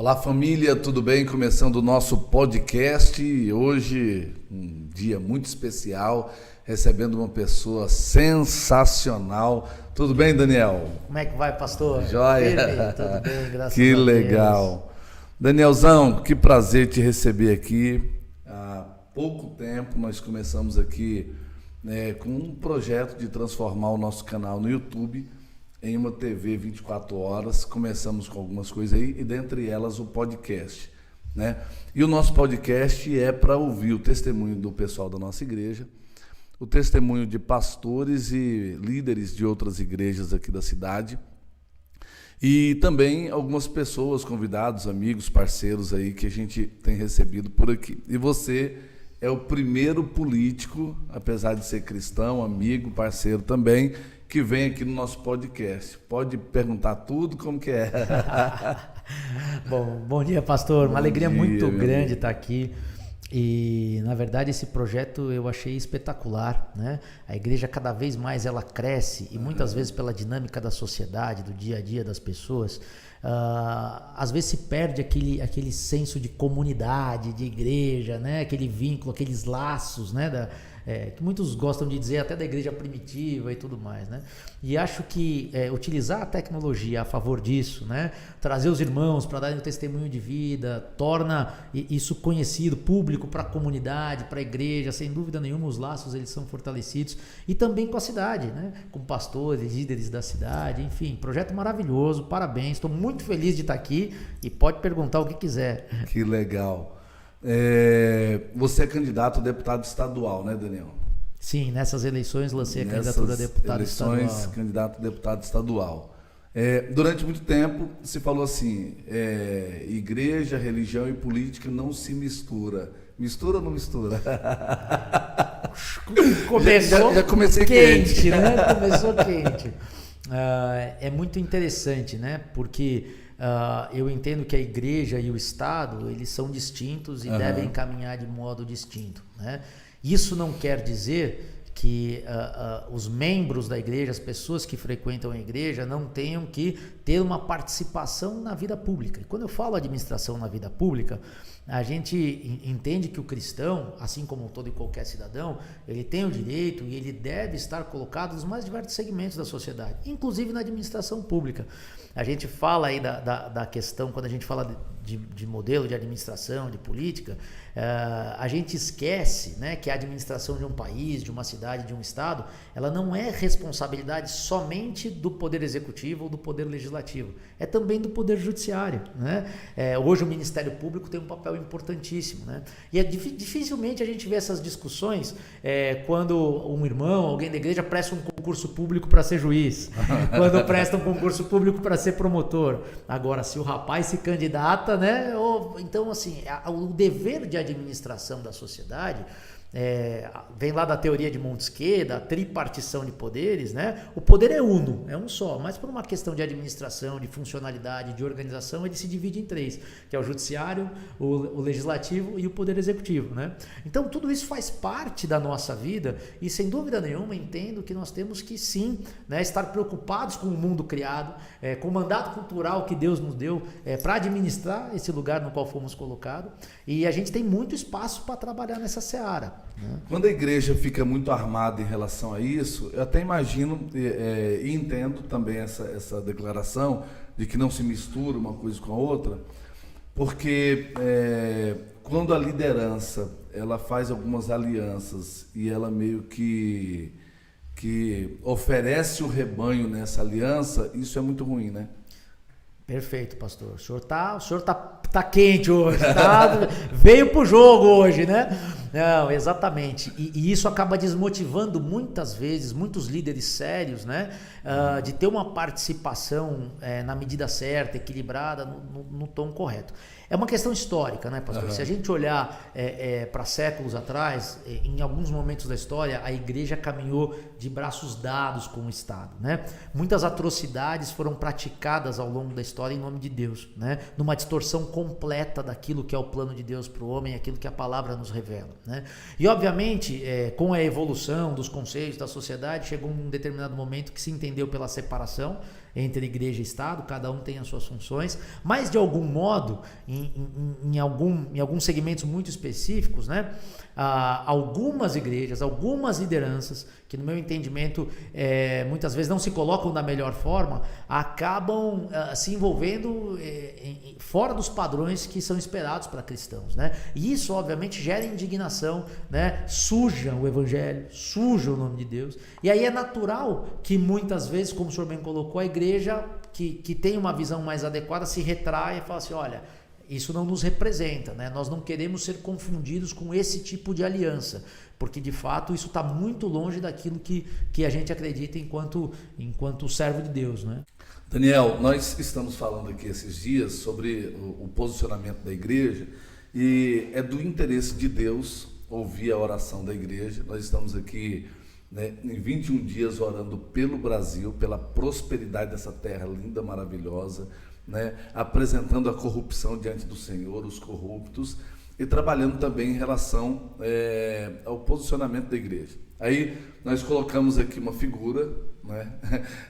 Olá família, tudo bem? Começando o nosso podcast e hoje um dia muito especial, recebendo uma pessoa sensacional. Tudo bem, Daniel? Como é que vai, pastor? Joia! Firme? Tudo bem, graças a Deus. Que legal! Danielzão, que prazer te receber aqui. Há pouco tempo nós começamos aqui com um projeto de transformar o nosso canal no YouTube em uma TV 24 horas, começamos com algumas coisas aí, e dentre elas o podcast, né? E o nosso podcast é para ouvir o testemunho do pessoal da nossa igreja, o testemunho de pastores e líderes de outras igrejas aqui da cidade, e também algumas pessoas, convidados, amigos, parceiros aí que a gente tem recebido por aqui. E você é o primeiro político, apesar de ser cristão, amigo, parceiro também, que vem aqui no nosso podcast. Pode perguntar tudo, como que é? Bom dia, pastor. Uma alegria muito grande amigo. estar aqui. E, na verdade, esse projeto eu achei espetacular, né? A igreja cada vez mais ela cresce e muitas vezes pela dinâmica da sociedade, do dia a dia das pessoas, às vezes se perde aquele senso de comunidade, de igreja, né? Aquele vínculo, aqueles laços, né? Que muitos gostam de dizer até da igreja primitiva e tudo mais, né? E acho que utilizar a tecnologia a favor disso, né? Trazer os irmãos para darem um testemunho de vida, torna isso conhecido, público para a comunidade, para a igreja, sem dúvida nenhuma os laços eles são fortalecidos, e também com a cidade, né? Com pastores, líderes da cidade, enfim, projeto maravilhoso, parabéns, estou muito feliz de estar aqui e pode perguntar o que quiser. Que legal. Você é candidato a deputado estadual, né, Daniel? Sim, nessas eleições lancei a candidatura a deputado estadual. Candidato a deputado estadual. Durante muito tempo se falou assim, igreja, religião e política não se mistura. Mistura ou não mistura? Começou já comecei quente, né? Começou quente. É muito interessante, né? Porque eu entendo que a igreja e o Estado, eles são distintos e devem caminhar de modo distinto, né? Isso não quer dizer que os membros da igreja, as pessoas que frequentam a igreja, não tenham que ter uma participação na vida pública. E quando eu falo administração na vida pública, a gente entende que o cristão, assim como todo e qualquer cidadão, ele tem o direito e ele deve estar colocado nos mais diversos segmentos da sociedade, inclusive na administração pública. A gente fala aí da questão, quando a gente fala de modelo de administração, de política, a gente esquece, né, que a administração de um país, de uma cidade, de um estado, ela não é responsabilidade somente do poder executivo ou do poder legislativo, é também do poder judiciário, né? Hoje o Ministério Público tem um papel importantíssimo, né? E dificilmente a gente vê essas discussões quando um irmão, alguém da igreja presta um concurso público para ser juiz, quando presta um concurso público para ser promotor. Agora, se o rapaz se candidata, né? Então, assim, o dever de administração da sociedade vem lá da teoria de Montesquieu, da tripartição de poderes, né? O poder é uno, é um só, mas por uma questão de administração, de funcionalidade, de organização, ele se divide em três, que é o judiciário, o legislativo e o poder executivo, né? Então tudo isso faz parte da nossa vida e sem dúvida nenhuma entendo que nós temos que sim, né, estar preocupados com o mundo criado, com o mandato cultural que Deus nos deu para administrar esse lugar no qual fomos colocados, e a gente tem muito espaço para trabalhar nessa seara. Quando a igreja fica muito armada em relação a isso, eu até imagino e entendo também essa declaração de que não se mistura uma coisa com a outra, porque quando a liderança ela faz algumas alianças e ela meio que oferece o rebanho nessa aliança, isso é muito ruim, né? Perfeito, pastor. O senhor tá quente hoje, veio pro jogo hoje, né? Não, exatamente. E isso acaba desmotivando muitas vezes, muitos líderes sérios, né? De ter uma participação na medida certa, equilibrada, no tom correto. É uma questão histórica, né, pastor? Se a gente olhar para séculos atrás, em alguns momentos da história, a igreja caminhou de braços dados com o Estado, né? Muitas atrocidades foram praticadas ao longo da história em nome de Deus, né? Numa distorção completa daquilo que é o plano de Deus para o homem, aquilo que a palavra nos revela, né? E obviamente, com a evolução dos conceitos da sociedade, chegou um determinado momento que se entendeu pela separação entre igreja e Estado, cada um tem as suas funções, mas de algum modo, em alguns segmentos muito específicos, né, algumas igrejas, algumas lideranças, que no meu entendimento muitas vezes não se colocam da melhor forma, acabam se envolvendo fora dos padrões que são esperados para cristãos, né? E isso obviamente gera indignação, né? Suja o evangelho, suja o nome de Deus, e aí é natural que muitas vezes, como o senhor bem colocou, a igreja que tem uma visão mais adequada se retrai e fala assim, olha, isso não nos representa, né? Nós não queremos ser confundidos com esse tipo de aliança, porque de fato isso está muito longe daquilo que a gente acredita enquanto servo de Deus, né? Daniel, nós estamos falando aqui esses dias sobre o posicionamento da igreja, e é do interesse de Deus ouvir a oração da igreja. Nós estamos aqui, né, em 21 dias orando pelo Brasil, pela prosperidade dessa terra linda, maravilhosa, né, apresentando a corrupção diante do Senhor, os corruptos, e trabalhando também em relação ao posicionamento da igreja. Aí nós colocamos aqui uma figura, né,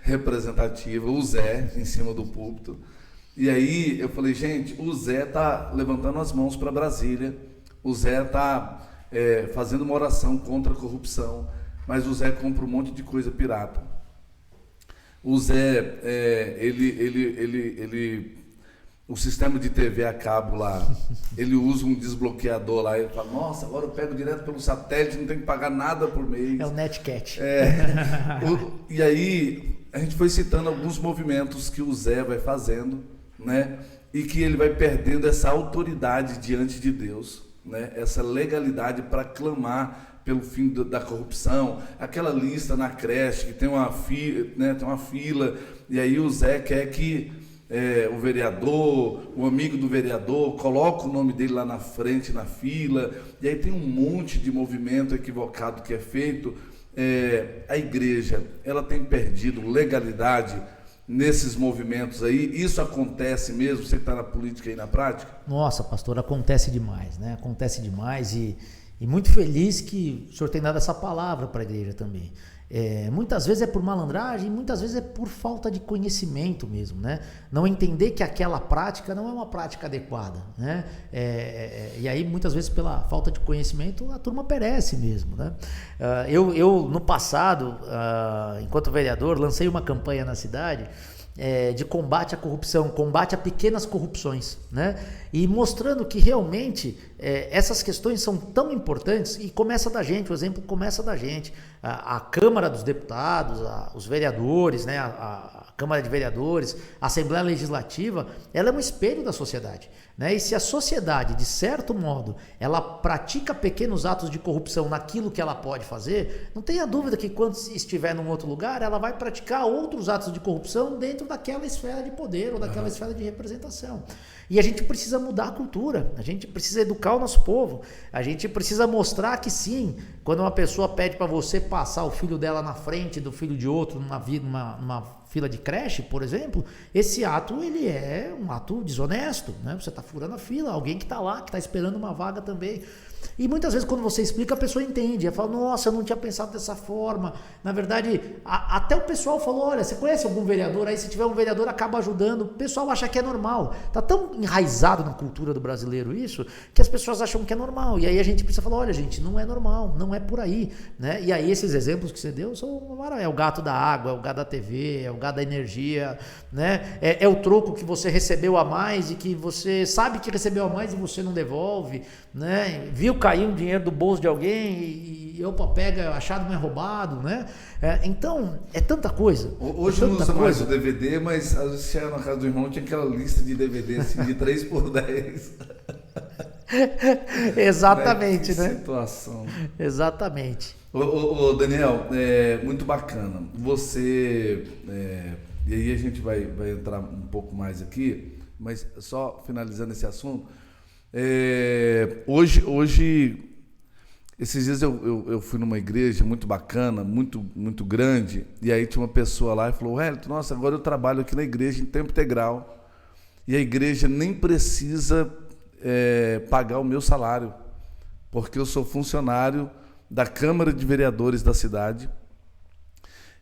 representativa, o Zé, em cima do púlpito, e aí eu falei, gente, o Zé está levantando as mãos para Brasília, o Zé está fazendo uma oração contra a corrupção, mas o Zé compra um monte de coisa pirata. O Zé, o sistema de TV a cabo lá, ele usa um desbloqueador lá, ele fala, nossa, agora eu pego direto pelo satélite, não tenho que pagar nada por mês. É o Netcat. E aí, a gente foi citando alguns movimentos que o Zé vai fazendo, né, e que ele vai perdendo essa autoridade diante de Deus, né, essa legalidade para clamar pelo fim da corrupção, aquela lista na creche que tem uma fila, e aí o Zé quer que o vereador, o amigo do vereador, coloca o nome dele lá na frente, na fila, e aí tem um monte de movimento equivocado que é feito. A igreja, ela tem perdido legalidade nesses movimentos aí. Isso acontece mesmo? Você que está na política e na prática? Nossa, pastor, acontece demais, né? Acontece demais, e muito feliz que o senhor tem dado essa palavra para a igreja também. Muitas vezes é por malandragem, muitas vezes é por falta de conhecimento mesmo, né? Não entender que aquela prática não é uma prática adequada, né? E aí muitas vezes pela falta de conhecimento a turma perece mesmo, né? Eu no passado, enquanto vereador, lancei uma campanha na cidade de combate à corrupção, combate a pequenas corrupções, né? E mostrando que realmente essas questões são tão importantes, e começa da gente, o exemplo começa da gente. A Câmara dos Deputados, os vereadores, né? A Câmara de Vereadores, a Assembleia Legislativa, ela é um espelho da sociedade, né? E se a sociedade, de certo modo, ela pratica pequenos atos de corrupção naquilo que ela pode fazer, não tenha dúvida que quando estiver num outro lugar, ela vai praticar outros atos de corrupção dentro daquela esfera de poder ou daquela esfera de representação. E a gente precisa mudar a cultura, a gente precisa educar o nosso povo, a gente precisa mostrar que sim, quando uma pessoa pede para você passar o filho dela na frente do filho de outro numa fila de creche, por exemplo, esse ato ele é um ato desonesto, né? Você está furando a fila, alguém que está lá, que está esperando uma vaga também. E muitas vezes quando você explica, a pessoa entende, ela fala, nossa, eu não tinha pensado dessa forma. Na verdade, até o pessoal falou, olha, você conhece algum vereador? Aí se tiver um vereador, acaba ajudando. O pessoal acha que é normal. Está tão enraizado na cultura do brasileiro isso, que as pessoas acham que é normal. E aí a gente precisa falar, olha gente, não é normal, não é por aí, né? E aí esses exemplos que você deu são uma maravilha. É o gato da água, é o gato da TV, é o gato da energia, né? É o troco que você recebeu a mais e que você sabe que recebeu a mais e você não devolve, né? Viu cair um dinheiro do bolso de alguém e opa, pega, achado não é roubado, né? Então, é tanta coisa. Hoje não usa mais o DVD, mas às vezes chega na casa do irmão, tinha aquela lista de DVD assim, de 3x10. Exatamente, né? Situação. Exatamente. Ô Daniel, muito bacana. Você, e aí a gente vai entrar um pouco mais aqui, mas só finalizando esse assunto, hoje esses dias eu fui numa igreja muito bacana, muito grande, e aí tinha uma pessoa lá e falou, Wellington, nossa, agora eu trabalho aqui na igreja em tempo integral. e a igreja nem precisa pagar o meu salário, porque eu sou funcionário da Câmara de Vereadores da cidade,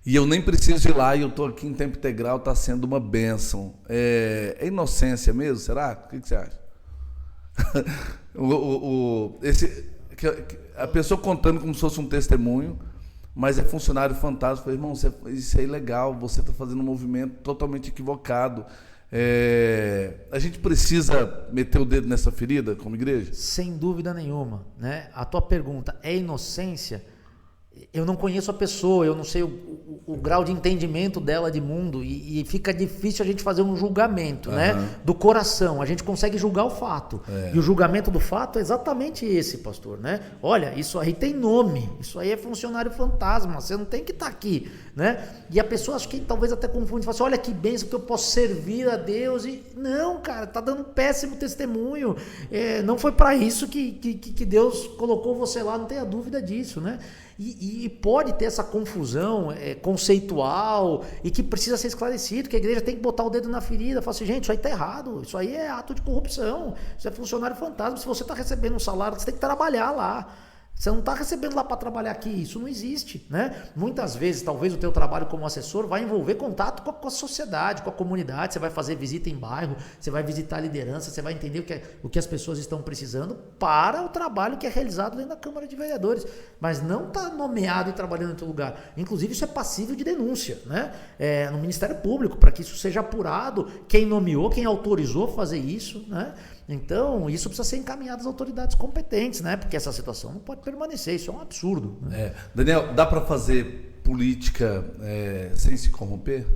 e eu nem preciso ir lá, e eu estou aqui em tempo integral, está sendo uma bênção. É inocência mesmo, será? O que você acha? A pessoa contando como se fosse um testemunho, mas é funcionário fantástico. Falei, irmão, isso é ilegal, você está fazendo um movimento totalmente equivocado. A gente precisa meter o dedo nessa ferida como igreja? Sem dúvida nenhuma, né? A tua pergunta é inocência? Eu não conheço a pessoa, eu não sei o grau de entendimento dela de mundo, e fica difícil a gente fazer um julgamento, né, do coração. A gente consegue julgar o fato, e o julgamento do fato é exatamente esse, pastor, né? Olha, isso aí tem nome, isso aí é funcionário fantasma, você não tem que estar aqui, né? E a pessoa, acho que talvez até confunde, fala assim, olha que bênção que eu posso servir a Deus, e não, cara, tá dando um péssimo testemunho, não foi para isso que Deus colocou você lá, não tenha dúvida disso, né? E pode ter essa confusão conceitual e que precisa ser esclarecido, que a igreja tem que botar o dedo na ferida, falar assim, gente, isso aí está errado, isso aí é ato de corrupção, isso é funcionário fantasma, se você está recebendo um salário, você tem que trabalhar lá. Você não está recebendo lá para trabalhar aqui, isso não existe, né? Muitas vezes, talvez o teu trabalho como assessor vai envolver contato com a sociedade, com a comunidade, você vai fazer visita em bairro, você vai visitar a liderança, você vai entender o que as pessoas estão precisando para o trabalho que é realizado dentro da Câmara de Vereadores, mas não está nomeado e trabalhando em outro lugar. Inclusive isso é passível de denúncia, né? No Ministério Público, para que isso seja apurado, quem nomeou, quem autorizou fazer isso, né? Então, isso precisa ser encaminhado às autoridades competentes, né? Porque essa situação não pode permanecer, isso é um absurdo, né? Daniel, dá para fazer política sem se corromper?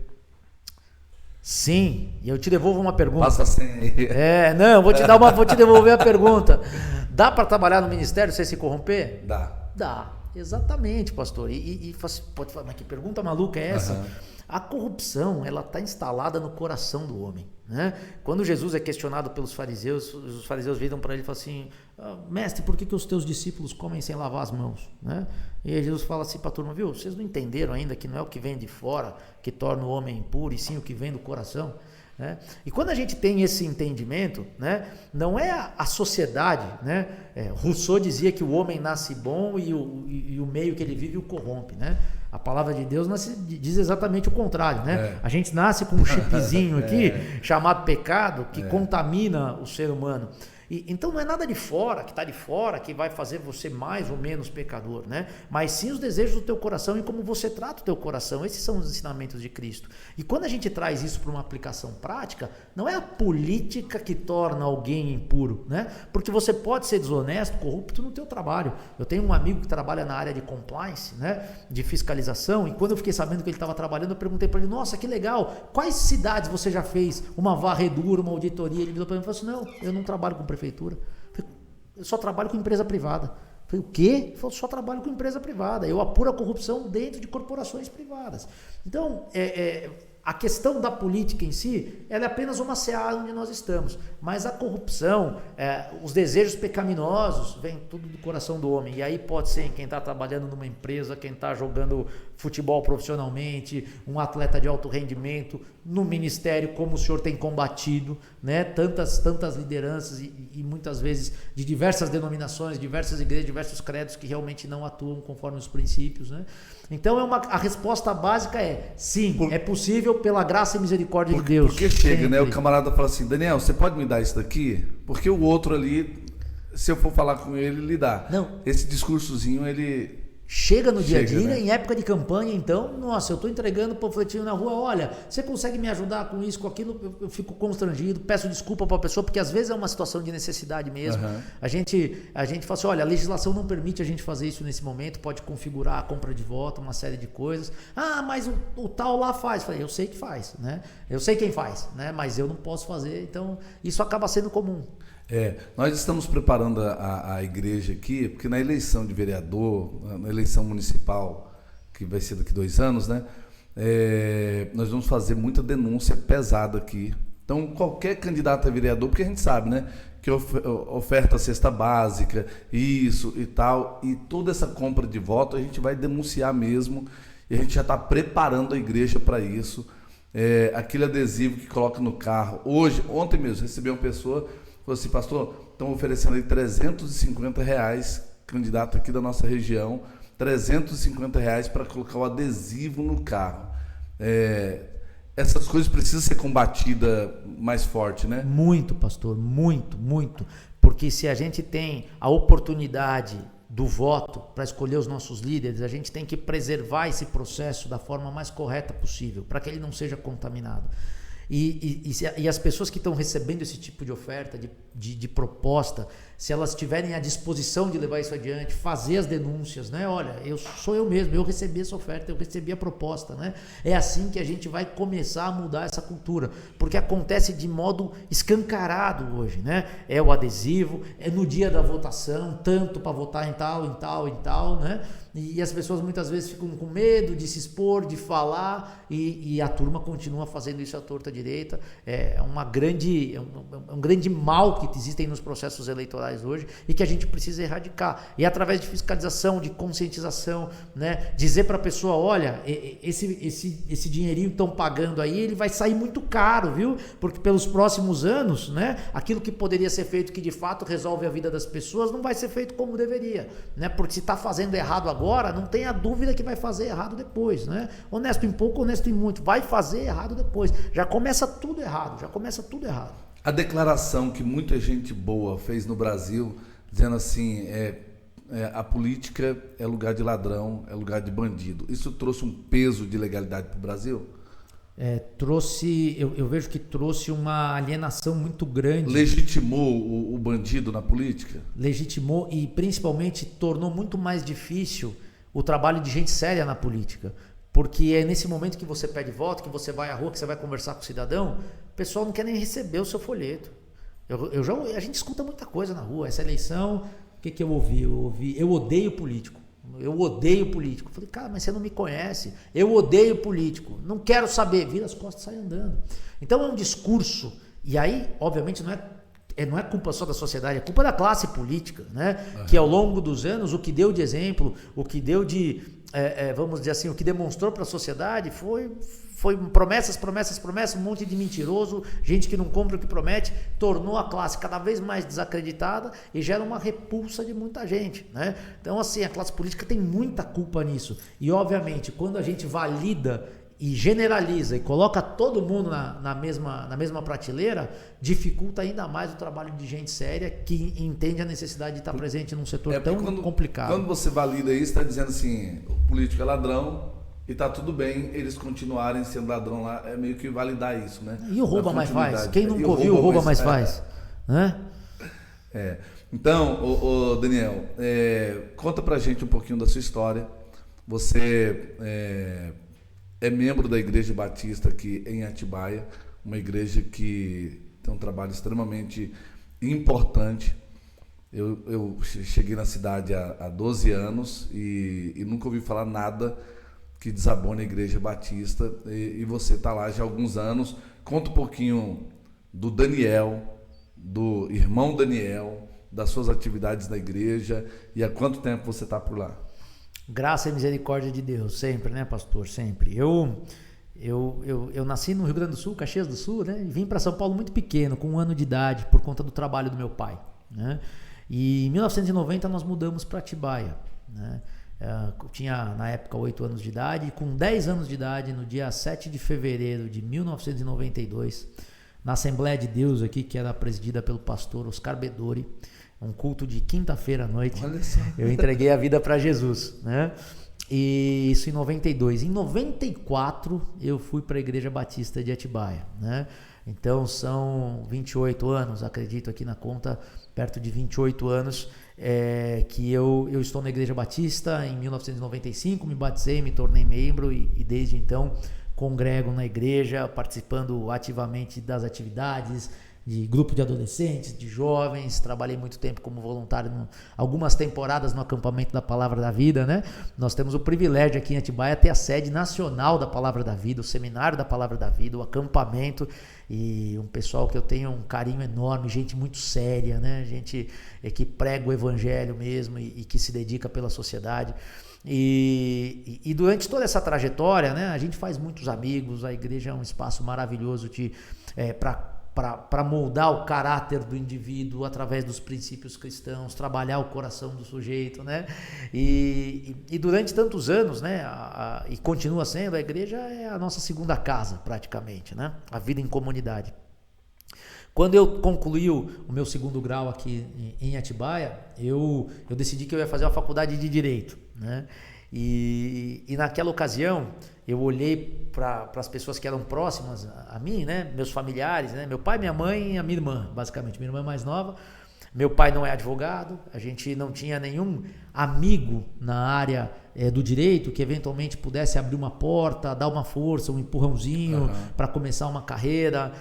Sim, e eu te devolvo uma pergunta. Passa sem aí. Não, vou te devolver a pergunta. Dá para trabalhar no ministério sem se corromper? Dá, exatamente, pastor. Pode falar, mas que pergunta maluca é essa? A corrupção, ela está instalada no coração do homem, né? Quando Jesus é questionado pelos fariseus, os fariseus viram para ele e falam assim, mestre, por que os teus discípulos comem sem lavar as mãos, né? E aí Jesus fala assim para a turma, viu, vocês não entenderam ainda que não é o que vem de fora que torna o homem impuro, e sim o que vem do coração, né? E quando a gente tem esse entendimento, né, não é a sociedade, né? Rousseau dizia que o homem nasce bom e o meio que ele vive o corrompe, né? A palavra de Deus diz exatamente o contrário, né? A gente nasce com um chipzinho aqui, chamado pecado, que contamina o ser humano. Então não é nada de fora, que está de fora, que vai fazer você mais ou menos pecador, né? Mas sim os desejos do teu coração e como você trata o teu coração. Esses são os ensinamentos de Cristo. E quando a gente traz isso para uma aplicação prática, não é a política que torna alguém impuro, né? Porque você pode ser desonesto, corrupto no teu trabalho. Eu tenho um amigo que trabalha na área de compliance, né? De fiscalização, e quando eu fiquei sabendo que ele estava trabalhando, eu perguntei para ele, nossa, que legal, quais cidades você já fez uma varredura, uma auditoria? Ele virou para mim e falou assim, não, eu não trabalho com prefeitura, eu só trabalho com empresa privada. Eu falei, o quê? Ele falou, só trabalho com empresa privada, eu apuro a corrupção dentro de corporações privadas. Então, a questão da política em si, ela é apenas uma seara onde nós estamos, mas a corrupção, os desejos pecaminosos, vem tudo do coração do homem, e aí pode ser quem está trabalhando numa empresa, quem está jogando futebol profissionalmente, um atleta de alto rendimento, no ministério, como o senhor tem combatido, né? Tantas lideranças e muitas vezes de diversas denominações, diversas igrejas, diversos credos que realmente não atuam conforme os princípios, né? Então a resposta básica é sim, é possível pela graça e misericórdia de Deus. Porque chega, né? O camarada fala assim, Daniel, você pode me dar isso daqui? Porque o outro ali, se eu for falar com ele, ele dá. Não. Esse discursozinho, ele... Chega no dia a dia, né? Em época de campanha, então, nossa, eu estou entregando panfletinho na rua, olha, você consegue me ajudar com isso, com aquilo? Eu fico constrangido, peço desculpa para a pessoa, porque às vezes é uma situação de necessidade mesmo. A gente fala assim, olha, a legislação não permite a gente fazer isso nesse momento, pode configurar a compra de voto, uma série de coisas. Ah, mas o tal lá faz. Eu falei, eu sei que faz, né? Eu sei quem faz, né? Mas eu não posso fazer, então isso acaba sendo comum. Nós estamos preparando a igreja aqui, porque na eleição de vereador, na eleição municipal, que vai ser daqui 2 anos, né? Nós vamos fazer muita denúncia pesada aqui. Então, qualquer candidato a vereador, porque a gente sabe, né? Que oferta cesta básica, isso e tal, e toda essa compra de voto a gente vai denunciar mesmo, e a gente já está preparando a igreja para isso. aquele adesivo que coloca no carro. Ontem mesmo, recebi uma pessoa, falou assim, pastor, estão oferecendo aí R$350, candidato aqui da nossa região, R$350 para colocar o adesivo no carro. Essas coisas precisam ser combatidas mais forte, né? Muito, pastor, muito, muito. Porque se a gente tem a oportunidade do voto para escolher os nossos líderes, a gente tem que preservar esse processo da forma mais correta possível, para que ele não seja contaminado. E as pessoas que estão recebendo esse tipo de oferta, de proposta, se elas tiverem a disposição de levar isso adiante, fazer as denúncias, né? Olha, sou eu mesmo, eu recebi essa oferta, eu recebi a proposta, né? É assim que a gente vai começar a mudar essa cultura, porque acontece de modo escancarado hoje, né? É o adesivo, é no dia da votação, tanto para votar em tal, né? E as pessoas muitas vezes ficam com medo de se expor, de falar, e a turma continua fazendo isso à torta direita. É um grande mal que existem nos processos eleitorais hoje e que a gente precisa erradicar. E através de fiscalização, de conscientização, né, dizer para a pessoa, olha, esse dinheirinho que estão pagando aí, ele vai sair muito caro, viu? Porque pelos próximos anos, né, aquilo que poderia ser feito, que de fato resolve a vida das pessoas, não vai ser feito como deveria, né? Porque se está fazendo errado agora, não tenha dúvida que vai fazer errado depois, né? Honesto em pouco, honesto em muito, vai fazer errado depois. Já começa tudo errado. A declaração que muita gente boa fez no Brasil, dizendo assim, a política é lugar de ladrão, é lugar de bandido. Isso trouxe um peso de legalidade para o Brasil? Eu vejo que trouxe uma alienação muito grande. Legitimou o bandido na política? Legitimou e principalmente tornou muito mais difícil o trabalho de gente séria na política. Porque é nesse momento que você pede voto, que você vai à rua, que você vai conversar com o cidadão, o pessoal não quer nem receber o seu folheto. A gente escuta muita coisa na rua. Essa eleição, o que eu ouvi? Eu odeio político. Eu odeio político. Falei, cara, mas você não me conhece. Eu odeio político. Não quero saber. Vira as costas e sai andando. Então é um discurso. E aí, obviamente, não é culpa só da sociedade, é culpa da classe política, né? Uhum. Que ao longo dos anos, o que deu de exemplo, o que deu de, vamos dizer assim, o que demonstrou para a sociedade foi promessas, um monte de mentiroso, gente que não cumpre o que promete, tornou a classe cada vez mais desacreditada e gera uma repulsa de muita gente, né? Então, assim, a classe política tem muita culpa nisso. E, obviamente, quando a gente valida e generaliza e coloca todo mundo na mesma prateleira, dificulta ainda mais o trabalho de gente séria que entende a necessidade de estar presente num setor tão complicado. Quando você valida isso, está dizendo assim, o político é ladrão e está tudo bem eles continuarem sendo ladrão lá, é meio que validar isso, né? E o rouba mais faz. Quem nunca ouviu, rouba mais faz. Né? Então, Daniel, conta pra gente um pouquinho da sua história. Você é membro da Igreja Batista aqui em Atibaia, uma igreja que tem um trabalho extremamente importante. Eu cheguei na cidade há 12 anos e nunca ouvi falar nada que desabone a Igreja Batista, e você está lá já há alguns anos. Conta um pouquinho do Daniel, do irmão Daniel, das suas atividades na igreja e há quanto tempo você está por lá. Graça e misericórdia de Deus, sempre, né, pastor? Sempre. Eu nasci no Rio Grande do Sul, Caxias do Sul, né? E vim para São Paulo muito pequeno, com 1 ano de idade, por conta do trabalho do meu pai, né? E em 1990 nós mudamos para Atibaia, né? Eu tinha na época 8 anos de idade, e com 10 anos de idade, no dia 7 de fevereiro de 1992, na Assembleia de Deus aqui, que era presidida pelo pastor Oscar Bedori, um culto de quinta-feira à noite, eu entreguei a vida para Jesus, né? E isso em 92. Em 94 eu fui para a Igreja Batista de Atibaia, né? Então são 28 anos, acredito aqui na conta, perto de 28 anos que eu estou na Igreja Batista. Em 1995 me batizei, me tornei membro e desde então congrego na igreja, participando ativamente das atividades de grupo de adolescentes, de jovens. Trabalhei muito tempo como voluntário, algumas temporadas no acampamento da Palavra da Vida, né? Nós temos o privilégio aqui em Atibaia ter a sede nacional da Palavra da Vida, o seminário da Palavra da Vida, o acampamento, e um pessoal que eu tenho um carinho enorme, gente muito séria, né? Gente que prega o evangelho mesmo e que se dedica pela sociedade. E durante toda essa trajetória, né, a gente faz muitos amigos, a igreja é um espaço maravilhoso para moldar o caráter do indivíduo através dos princípios cristãos, trabalhar o coração do sujeito, né? E durante tantos anos, né, e continua sendo, a igreja é a nossa segunda casa, praticamente, né? A vida em comunidade. Quando eu concluí o meu segundo grau aqui em Atibaia, eu decidi que eu ia fazer uma faculdade de Direito, né? E naquela ocasião, eu olhei para as pessoas que eram próximas a mim, né? Meus familiares, né? Meu pai, minha mãe e a minha irmã, basicamente. Minha irmã mais nova. Meu pai não é advogado, a gente não tinha nenhum amigo na área do direito que eventualmente pudesse abrir uma porta, dar uma força, um empurrãozinho para começar uma carreira.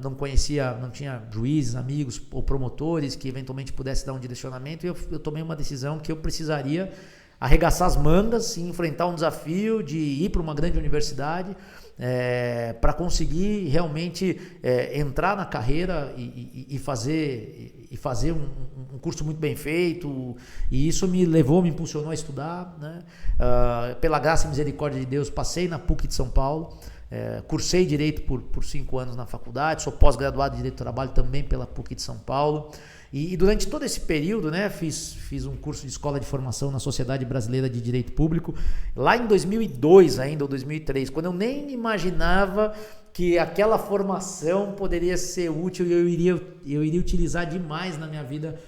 Não tinha juízes, amigos ou promotores que eventualmente pudesse dar um direcionamento, e eu tomei uma decisão que eu precisaria arregaçar as mangas e enfrentar um desafio de ir para uma grande universidade para conseguir realmente entrar na carreira e fazer um curso muito bem feito. E isso me impulsionou a estudar, né? Pela graça e misericórdia de Deus, passei na PUC de São Paulo, cursei Direito por 5 anos na faculdade, sou pós-graduado em Direito do Trabalho também pela PUC de São Paulo. E durante todo esse período, né, fiz um curso de escola de formação na Sociedade Brasileira de Direito Público, lá em 2002 ainda, ou 2003, quando eu nem imaginava que aquela formação poderia ser útil e eu iria utilizar demais na minha vida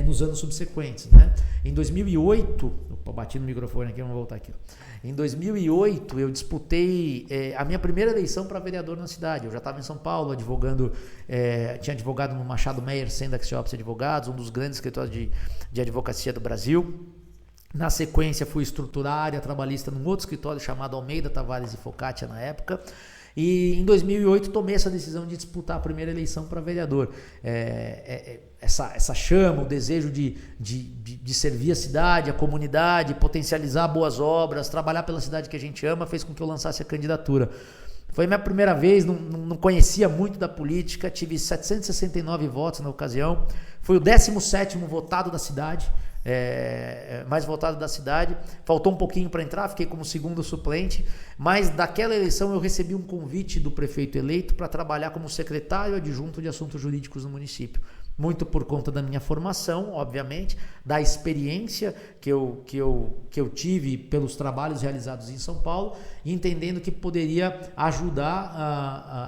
nos anos subsequentes, né? Em 2008, bati no microfone aqui, vamos voltar aqui. Em 2008, eu disputei a minha primeira eleição para vereador na cidade. Eu já estava em São Paulo advogando, tinha advogado no Machado Meyer Sendax Office Advogados, um dos grandes escritórios de advocacia do Brasil. Na sequência, fui estruturar a área trabalhista num outro escritório chamado Almeida, Tavares e Focaccia na época. E em 2008 tomei essa decisão de disputar a primeira eleição para vereador. Essa chama, o desejo de servir a cidade, a comunidade, potencializar boas obras, trabalhar pela cidade que a gente ama, fez com que eu lançasse a candidatura. Foi a minha primeira vez, não conhecia muito da política, tive 769 votos na ocasião, fui o 17º votado da cidade. Mais votado da cidade, faltou um pouquinho para entrar, fiquei como segundo suplente, mas daquela eleição eu recebi um convite do prefeito eleito para trabalhar como secretário adjunto de assuntos jurídicos no município, muito por conta da minha formação, obviamente, da experiência que eu tive pelos trabalhos realizados em São Paulo, entendendo que poderia ajudar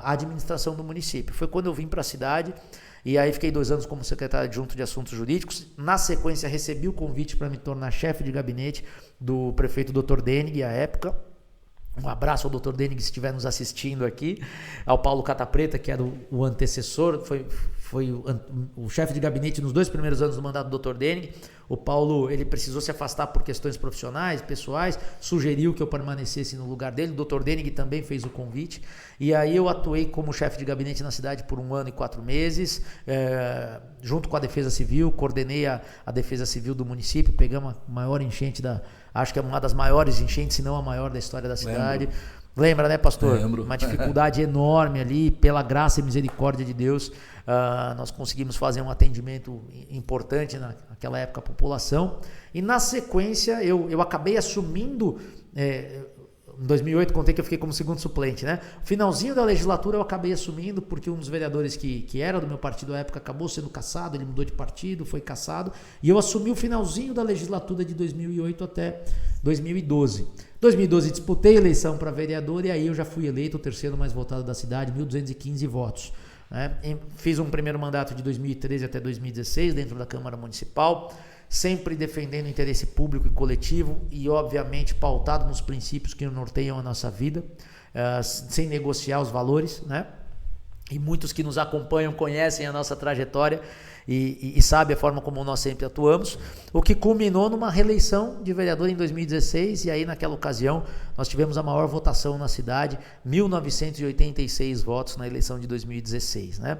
a administração do município. Foi quando eu vim para a cidade. E aí fiquei 2 anos como secretário adjunto de assuntos jurídicos. Na sequência recebi o convite para me tornar chefe de gabinete do prefeito Dr. Denig à época. Um abraço ao Dr. Denig se estiver nos assistindo aqui. Ao Paulo Catapreta, que era o antecessor, foi o chefe de gabinete nos 2 primeiros anos do mandato do Dr. Denig. O Paulo, ele precisou se afastar por questões profissionais, pessoais, sugeriu que eu permanecesse no lugar dele. O Dr. Denig também fez o convite. E aí eu atuei como chefe de gabinete na cidade por 1 ano e 4 meses, junto com a Defesa Civil, coordenei a Defesa Civil do município, pegamos a maior enchente acho que é uma das maiores enchentes, se não a maior da história da cidade. Lembra, né, pastor? Lembro. Uma dificuldade enorme ali, pela graça e misericórdia de Deus, nós conseguimos fazer um atendimento importante naquela época à população. E na sequência eu acabei assumindo, em 2008 contei que eu fiquei como segundo suplente, né? Finalzinho da legislatura eu acabei assumindo porque um dos vereadores que era do meu partido à época acabou sendo cassado, ele mudou de partido, foi cassado, e eu assumi o finalzinho da legislatura de 2008 até 2012. 2012 disputei a eleição para vereador e aí eu já fui eleito o 3º mais votado da cidade, 1.215 votos. Né? Fiz um primeiro mandato de 2013 até 2016 dentro da Câmara Municipal, sempre defendendo o interesse público e coletivo e, obviamente, pautado nos princípios que norteiam a nossa vida, sem negociar os valores, né? E muitos que nos acompanham conhecem a nossa trajetória e sabem a forma como nós sempre atuamos, o que culminou numa reeleição de vereador em 2016, e aí naquela ocasião nós tivemos a maior votação na cidade, 1.986 votos na eleição de 2016, né?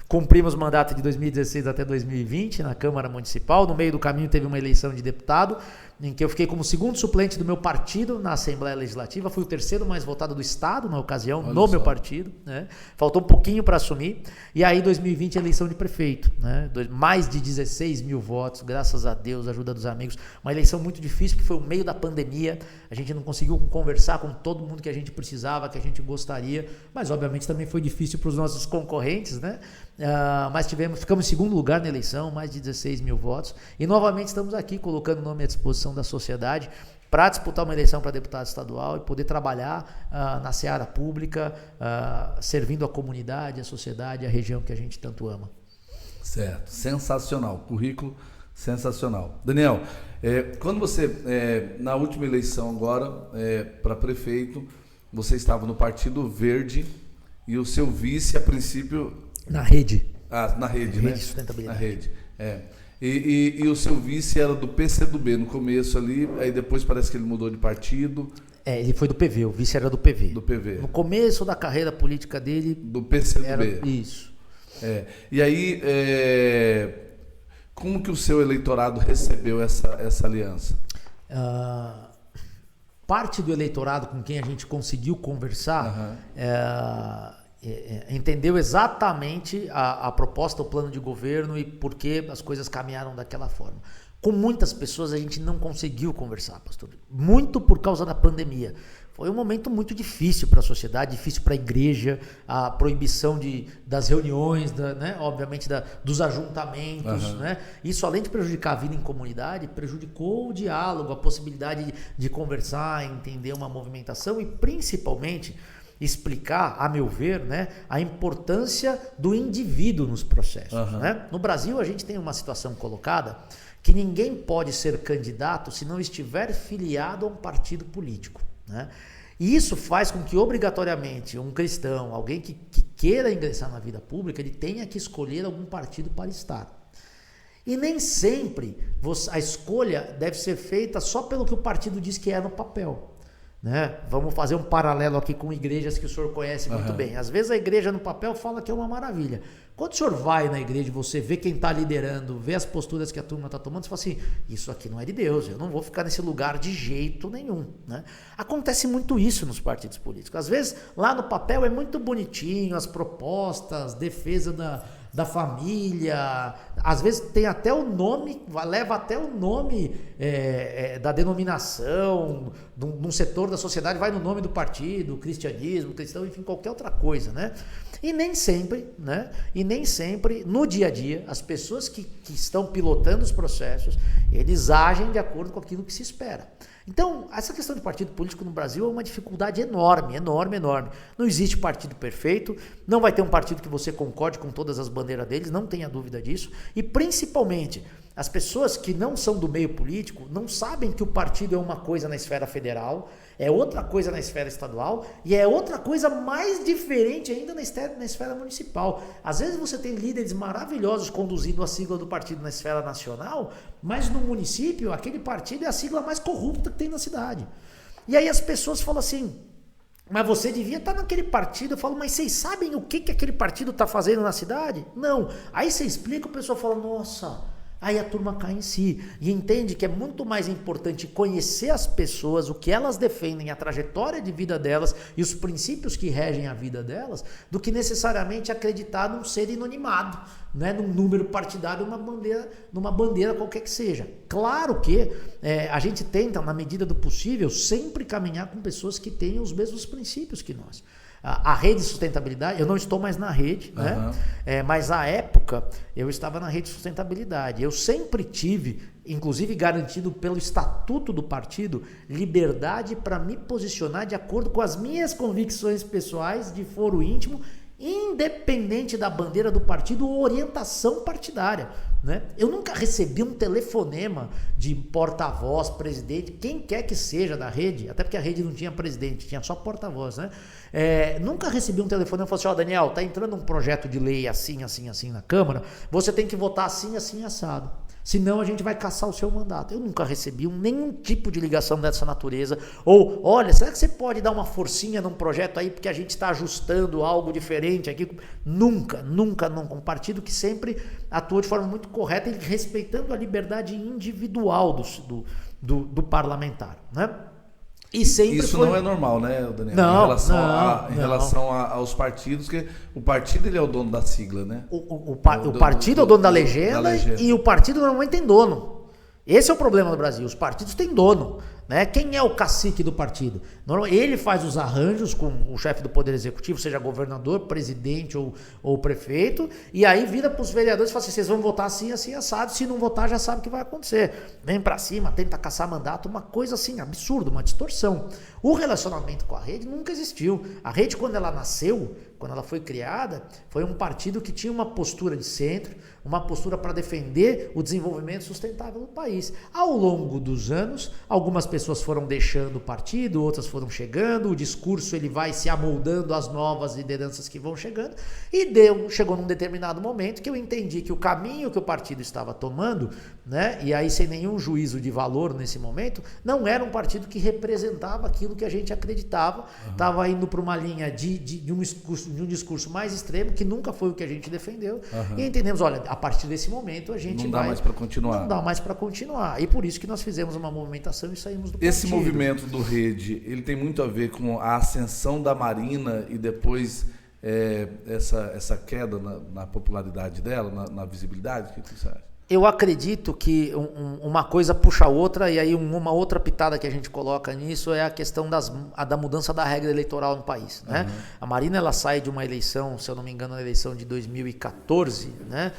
Cumprimos o mandato de 2016 até 2020 na Câmara Municipal. No meio do caminho teve uma eleição de deputado em que eu fiquei como segundo suplente do meu partido na Assembleia Legislativa, fui o terceiro mais votado do Estado na ocasião, Olha no só. meu partido, né? Faltou um pouquinho para assumir, e aí 2020 eleição de prefeito, né? Mais de 16 mil votos, graças a Deus, ajuda dos amigos, uma eleição muito difícil, que foi o meio da pandemia, a gente não conseguiu conversar com todo mundo que a gente precisava, que a gente gostaria, mas obviamente também foi difícil para os nossos concorrentes, né? Mas ficamos em segundo lugar na eleição, mais de 16 mil votos, e novamente estamos aqui colocando o nome à disposição da sociedade para disputar uma eleição para deputado estadual e poder trabalhar na seara pública, servindo a comunidade, a sociedade, a região que a gente tanto ama. Certo, sensacional, currículo sensacional. Daniel, quando você, na última eleição agora, para prefeito, você estava no Partido Verde e o seu vice, a princípio... Na rede. Na rede, né? Rede Sustentabilidade. Na rede, E o seu vice era do PCdoB no começo ali, aí depois parece que ele mudou de partido. Ele foi do PV, o vice era do PV. Do PV. No começo da carreira política dele... Do PCdoB. Era isso. E aí, como que o seu eleitorado recebeu essa aliança? Parte do eleitorado com quem a gente conseguiu conversar... entendeu exatamente a proposta, o plano de governo e por que as coisas caminharam daquela forma. Com muitas pessoas a gente não conseguiu conversar, pastor, muito por causa da pandemia. Foi um momento muito difícil para a sociedade, difícil para a igreja, a proibição das reuniões, né? Obviamente dos ajuntamentos. Né? Isso, além de prejudicar a vida em comunidade, prejudicou o diálogo, a possibilidade de conversar, entender uma movimentação e principalmente... explicar, a meu ver, né, a importância do indivíduo nos processos. Né? No Brasil, a gente tem uma situação colocada que ninguém pode ser candidato se não estiver filiado a um partido político. Né? E isso faz com que, obrigatoriamente, um cristão, alguém que queira ingressar na vida pública, ele tenha que escolher algum partido para estar. E nem sempre a escolha deve ser feita só pelo que o partido diz que é no papel. Né? Vamos fazer um paralelo aqui com igrejas que o senhor conhece muito bem. Às vezes a igreja no papel fala que é uma maravilha. Quando o senhor vai na igreja, você vê quem está liderando, vê as posturas que a turma está tomando, você fala assim, isso aqui não é de Deus, eu não vou ficar nesse lugar de jeito nenhum. Né? Acontece muito isso nos partidos políticos. Às vezes lá no papel é muito bonitinho, as propostas, defesa da família, às vezes tem até o nome, leva até o nome da denominação, de um setor da sociedade, vai no nome do partido, cristianismo, cristão, enfim, qualquer outra coisa, né? E nem sempre, né? E nem sempre, no dia a dia, as pessoas que estão pilotando os processos, eles agem de acordo com aquilo que se espera. Então, essa questão de partido político no Brasil é uma dificuldade enorme, enorme, enorme. Não existe partido perfeito, não vai ter um partido que você concorde com todas as bandeiras deles, não tenha dúvida disso. E, principalmente, as pessoas que não são do meio político não sabem que o partido é uma coisa na esfera federal, é outra coisa na esfera estadual e é outra coisa mais diferente ainda na esfera municipal. Às vezes você tem líderes maravilhosos conduzindo a sigla do partido na esfera nacional, mas no município aquele partido é a sigla mais corrupta que tem na cidade. E aí as pessoas falam assim, mas você devia estar naquele partido. Eu falo, mas vocês sabem o que aquele partido está fazendo na cidade? Não. Aí você explica, o pessoal fala, nossa... Aí a turma cai em si e entende que é muito mais importante conhecer as pessoas, o que elas defendem, a trajetória de vida delas e os princípios que regem a vida delas, do que necessariamente acreditar num ser inanimado, né, num número partidário, numa bandeira qualquer que seja. Claro que a gente tenta, na medida do possível, sempre caminhar com pessoas que tenham os mesmos princípios que nós. A rede de sustentabilidade, eu não estou mais na rede, né? Mas à época eu estava na rede de sustentabilidade. Eu sempre tive, inclusive garantido pelo estatuto do partido, liberdade para me posicionar de acordo com as minhas convicções pessoais de foro íntimo, independente da bandeira do partido ou orientação partidária. Né? Eu nunca recebi um telefonema de porta-voz, presidente, quem quer que seja da rede, até porque a rede não tinha presidente, tinha só porta-voz, né? Nunca recebi um telefonema e falei assim, Daniel, tá entrando um projeto de lei assim, assim, assim na Câmara, você tem que votar assim, assim, assado. Senão a gente vai caçar o seu mandato. Eu nunca recebi nenhum tipo de ligação dessa natureza. Ou, olha, será que você pode dar uma forcinha num projeto aí porque a gente está ajustando algo diferente aqui? Nunca, nunca, nunca. Um partido que sempre atua de forma muito correta e respeitando a liberdade individual do parlamentar, né? E sempre isso foi... não é normal, né, Daniel? Não, em relação aos partidos, que o partido ele é o dono da sigla, né? O partido é o dono da legenda e o partido normalmente tem dono. Esse é o problema do Brasil. Os partidos têm dono, né? Quem é o cacique do partido? Ele faz os arranjos com o chefe do Poder Executivo, seja governador, presidente ou prefeito, e aí vira para os vereadores e fala assim: vocês vão votar assim, assim, assado. Se não votar, já sabe o que vai acontecer. Vem para cima, tenta caçar mandato, uma coisa assim, absurda, uma distorção. O relacionamento com a rede nunca existiu. A rede, quando ela nasceu, quando ela foi criada, foi um partido que tinha uma postura de centro, uma postura para defender o desenvolvimento sustentável do país. Ao longo dos anos, algumas pessoas foram deixando o partido, outras foram chegando, o discurso ele vai se amoldando às novas lideranças que vão chegando, e chegou num determinado momento que eu entendi que o caminho que o partido estava tomando, né, e aí sem nenhum juízo de valor nesse momento, não era um partido que representava aquilo que a gente acreditava, estava indo para uma linha de um discurso mais extremo, que nunca foi o que a gente defendeu, e entendemos, olha, a partir desse momento a gente não dá mais para continuar. Não dá mais para continuar, e por isso que nós fizemos uma movimentação e saímos do partido. Esse movimento do Rede, ele tem muito a ver com a ascensão da Marina e depois essa queda na popularidade dela, na visibilidade? O que você acha? Eu acredito que uma coisa puxa a outra, e aí uma outra pitada que a gente coloca nisso é a questão da mudança da regra eleitoral no país, né? A Marina, ela sai de uma eleição, se eu não me engano, a eleição de 2014, né?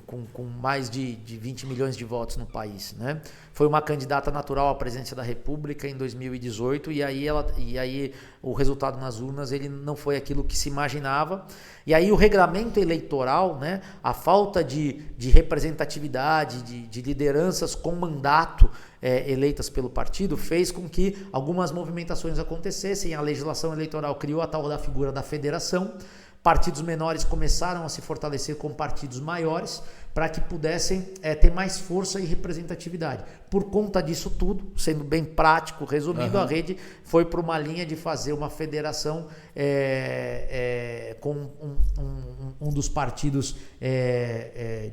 Com mais de 20 milhões de votos no país, né? Foi uma candidata natural à presidência da República em 2018, e aí o resultado nas urnas ele não foi aquilo que se imaginava. E aí o regramento eleitoral, né, a falta de representatividade, de lideranças com mandato eleitas pelo partido, fez com que algumas movimentações acontecessem. A legislação eleitoral criou a tal da figura da federação. Partidos menores começaram a se fortalecer com partidos maiores para que pudessem ter mais força e representatividade. Por conta disso tudo, sendo bem prático, resumindo, a rede foi para uma linha de fazer uma federação com um dos partidos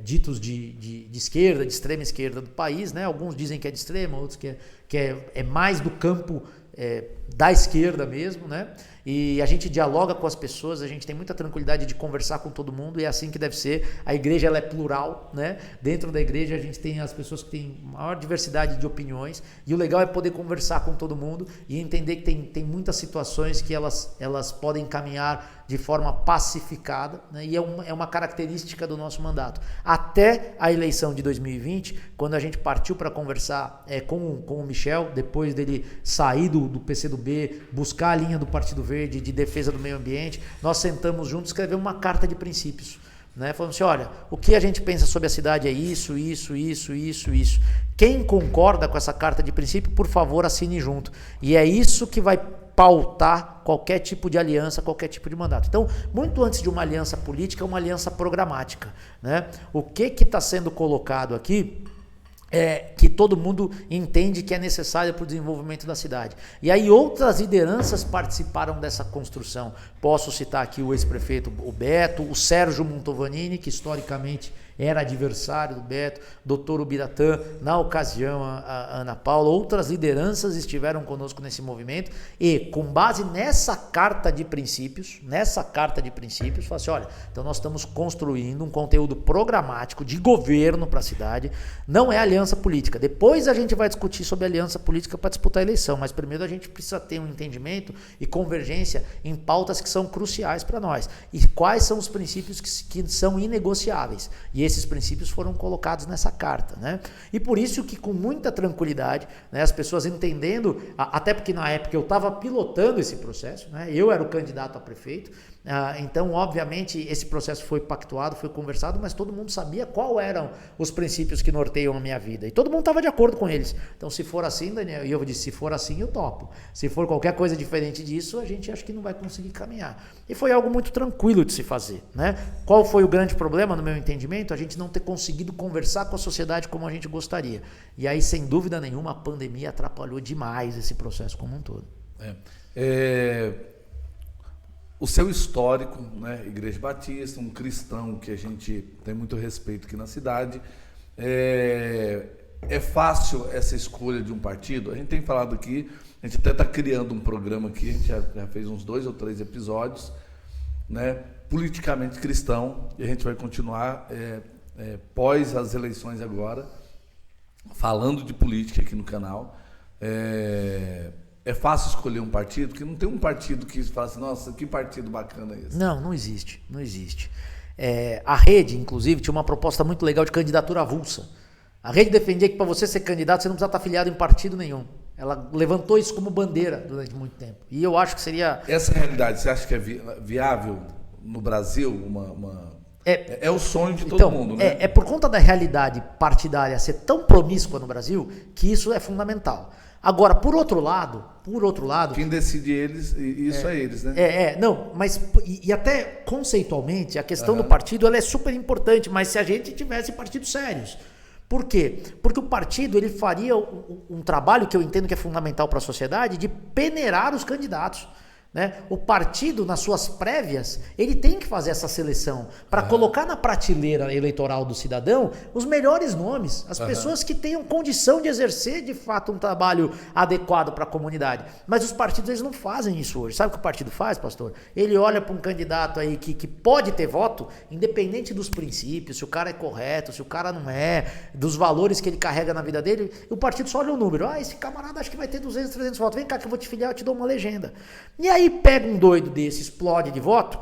ditos de esquerda, de extrema esquerda do país, né? Alguns dizem que é de extrema, outros que é mais do campo da esquerda mesmo, né? E a gente dialoga com as pessoas, a gente tem muita tranquilidade de conversar com todo mundo, e é assim que deve ser. A igreja ela é plural, né? Dentro da igreja a gente tem as pessoas que têm maior diversidade de opiniões, e o legal é poder conversar com todo mundo e entender que tem muitas situações que elas podem caminhar de forma pacificada, né? E é uma característica do nosso mandato. Até a eleição de 2020, quando a gente partiu para conversar com o Michel, depois dele sair do PCdoB, buscar a linha do Partido Verde de defesa do meio ambiente, nós sentamos juntos e escrevemos uma carta de princípios, né? Falamos assim: olha, o que a gente pensa sobre a cidade é isso. Quem concorda com essa carta de princípio, por favor, assine junto. E é isso que vai pautar qualquer tipo de aliança, qualquer tipo de mandato. Então, muito antes de uma aliança política, é uma aliança programática, né? O que está sendo colocado aqui que todo mundo entende que é necessário para o desenvolvimento da cidade. E aí outras lideranças participaram dessa construção. Posso citar aqui o ex-prefeito, o Beto, o Sérgio Montovanini, que historicamente era adversário do Beto, doutor Ubiratã, na ocasião a Ana Paula, outras lideranças estiveram conosco nesse movimento, e com base nessa carta de princípios, fala assim: olha, então nós estamos construindo um conteúdo programático de governo para a cidade, não é aliança política. Depois a gente vai discutir sobre aliança política para disputar a eleição, mas primeiro a gente precisa ter um entendimento e convergência em pautas que são cruciais para nós. E quais são os princípios que são inegociáveis? E esses princípios foram colocados nessa carta, né? E por isso que, com muita tranquilidade, né, as pessoas entendendo, até porque na época eu estava pilotando esse processo, né? Eu era o candidato a prefeito, então obviamente esse processo foi pactuado, foi conversado, mas todo mundo sabia quais eram os princípios que norteiam a minha vida, e todo mundo estava de acordo com eles. Então, se for assim, Daniel, e eu disse, se for assim eu topo, se for qualquer coisa diferente disso, a gente acha que não vai conseguir caminhar. E foi algo muito tranquilo de se fazer, né? Qual foi o grande problema, no meu entendimento? A gente não ter conseguido conversar com a sociedade como a gente gostaria. E aí, sem dúvida nenhuma, a pandemia atrapalhou demais esse processo como um todo. O seu histórico, né, Igreja Batista, um cristão que a gente tem muito respeito aqui na cidade, é fácil essa escolha de um partido? A gente tem falado aqui, a gente até está criando um programa aqui, a gente já fez uns 2 ou 3 episódios, né, politicamente cristão, e a gente vai continuar pós as eleições agora, falando de política aqui no canal. É fácil escolher um partido? Porque não tem um partido que fala assim, nossa, que partido bacana é esse. Não existe, não existe. A Rede, inclusive, tinha uma proposta muito legal de candidatura avulsa. A Rede defendia que para você ser candidato, você não precisa estar afiliado em partido nenhum. Ela levantou isso como bandeira durante muito tempo. E eu acho que seria... Essa realidade, você acha que é viável no Brasil? É o sonho de todo mundo, né? É por conta da realidade partidária ser tão promíscua no Brasil que isso é fundamental. Agora, por outro lado... Quem decide isso é eles, né? Não, mas e até conceitualmente a questão do partido ela é super importante, mas se a gente tivesse partidos sérios. Por quê? Porque o partido ele faria um trabalho que eu entendo que é fundamental para a sociedade de peneirar os candidatos. Né? O partido, nas suas prévias, ele tem que fazer essa seleção para colocar na prateleira eleitoral do cidadão os melhores nomes, as pessoas que tenham condição de exercer de fato um trabalho adequado para a comunidade. Mas os partidos eles não fazem isso hoje. Sabe o que o partido faz, pastor? Ele olha para um candidato aí que pode ter voto, independente dos princípios, se o cara é correto, se o cara não é, dos valores que ele carrega na vida dele, o partido só olha o número. Esse camarada acho que vai ter 200, 300 votos. Vem cá que eu vou te filiar, eu te dou uma legenda. E aí pega um doido desse, explode de voto,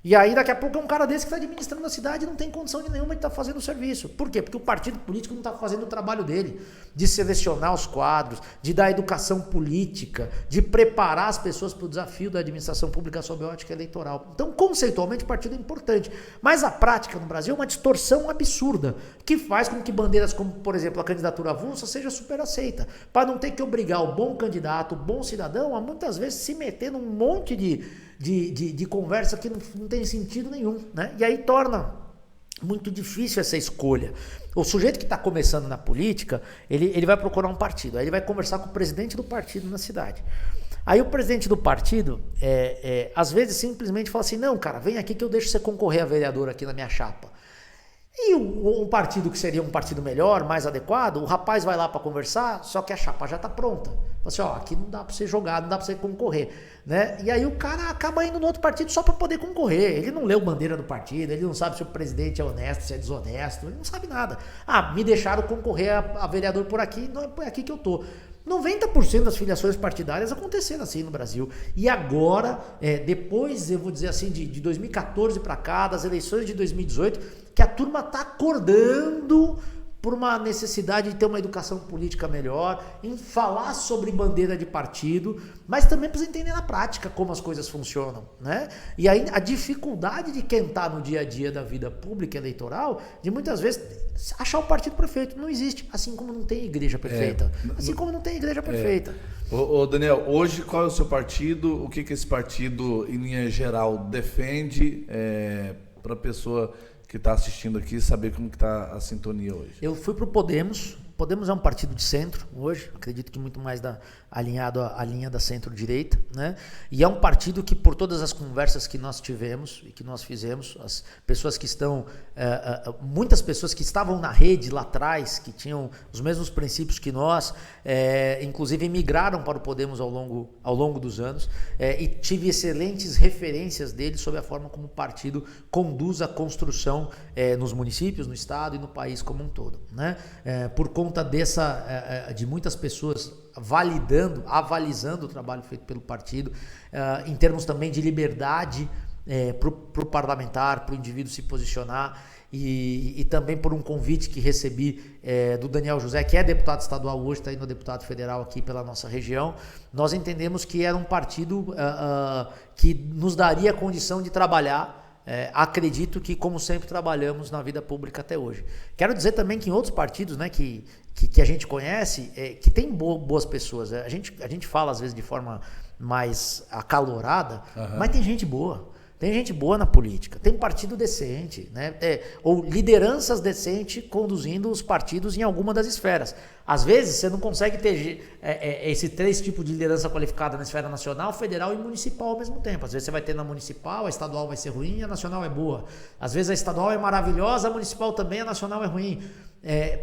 e aí daqui a pouco é um cara desse que está administrando a cidade e não tem condição nenhuma de estar fazendo o serviço. Por quê? Porque o partido político não está fazendo o trabalho dele, de selecionar os quadros, de dar educação política, de preparar as pessoas para o desafio da administração pública sob a ótica eleitoral. Então, conceitualmente, o partido é importante. Mas a prática no Brasil é uma distorção absurda, que faz com que bandeiras como, por exemplo, a candidatura avulsa seja super aceita, para não ter que obrigar o bom candidato, o bom cidadão, a muitas vezes se meter num monte de conversa que não tem sentido nenhum, né? E aí torna muito difícil essa escolha. O sujeito que está começando na política, ele vai procurar um partido, aí ele vai conversar com o presidente do partido na cidade. Aí o presidente do partido, às vezes simplesmente fala assim, não, cara, vem aqui que eu deixo você concorrer a vereador aqui na minha chapa. E um partido que seria um partido melhor, mais adequado, o rapaz vai lá para conversar, só que a chapa já está pronta. Fala assim, aqui não dá para você jogar, não dá para você concorrer. Né? E aí o cara acaba indo no outro partido só para poder concorrer. Ele não leu bandeira do partido, ele não sabe se o presidente é honesto, se é desonesto, ele não sabe nada. Me deixaram concorrer a vereador por aqui, não é aqui que eu tô. 90% das filiações partidárias aconteceram assim no Brasil. E agora, depois, eu vou dizer assim, de 2014 para cá, das eleições de 2018, que a turma está acordando por uma necessidade de ter uma educação política melhor, em falar sobre bandeira de partido, mas também precisa entender na prática como as coisas funcionam, né? E aí a dificuldade de quem está no dia a dia da vida pública eleitoral, de muitas vezes achar o partido perfeito, não existe, assim como não tem igreja perfeita, assim como não tem igreja perfeita. Ô Daniel, hoje qual é o seu partido, o que esse partido em linha geral defende para a pessoa que está assistindo aqui saber como que está a sintonia hoje? Eu fui para o Podemos. Podemos é um partido de centro hoje, acredito que muito mais alinhado à linha da centro-direita, né? E é um partido que, por todas as conversas que nós tivemos e que nós fizemos, as pessoas que estão, muitas pessoas que estavam na rede lá atrás, que tinham os mesmos princípios que nós, inclusive migraram para o Podemos ao longo dos anos, e tive excelentes referências deles sobre a forma como o partido conduz a construção nos municípios, no estado e no país como um todo, né? Por conta de muitas pessoas avalizando o trabalho feito pelo partido, em termos também de liberdade para o parlamentar, para o indivíduo se posicionar, e também por um convite que recebi do Daniel José, que é deputado estadual hoje, está indo deputado federal aqui pela nossa região. Nós entendemos que era um partido que nos daria a condição de trabalhar. Acredito que, como sempre, trabalhamos na vida pública até hoje. Quero dizer também que em outros partidos, né, que a gente conhece, que tem boas pessoas. A gente fala, às vezes, de forma mais acalorada, mas tem gente boa. Tem gente boa na política, tem partido decente, né? Ou lideranças decentes conduzindo os partidos em alguma das esferas. Às vezes você não consegue ter esse 3 tipos de liderança qualificada na esfera nacional, federal e municipal ao mesmo tempo. Às vezes você vai ter na municipal, a estadual vai ser ruim, a nacional é boa. Às vezes a estadual é maravilhosa, a municipal também, a nacional é ruim.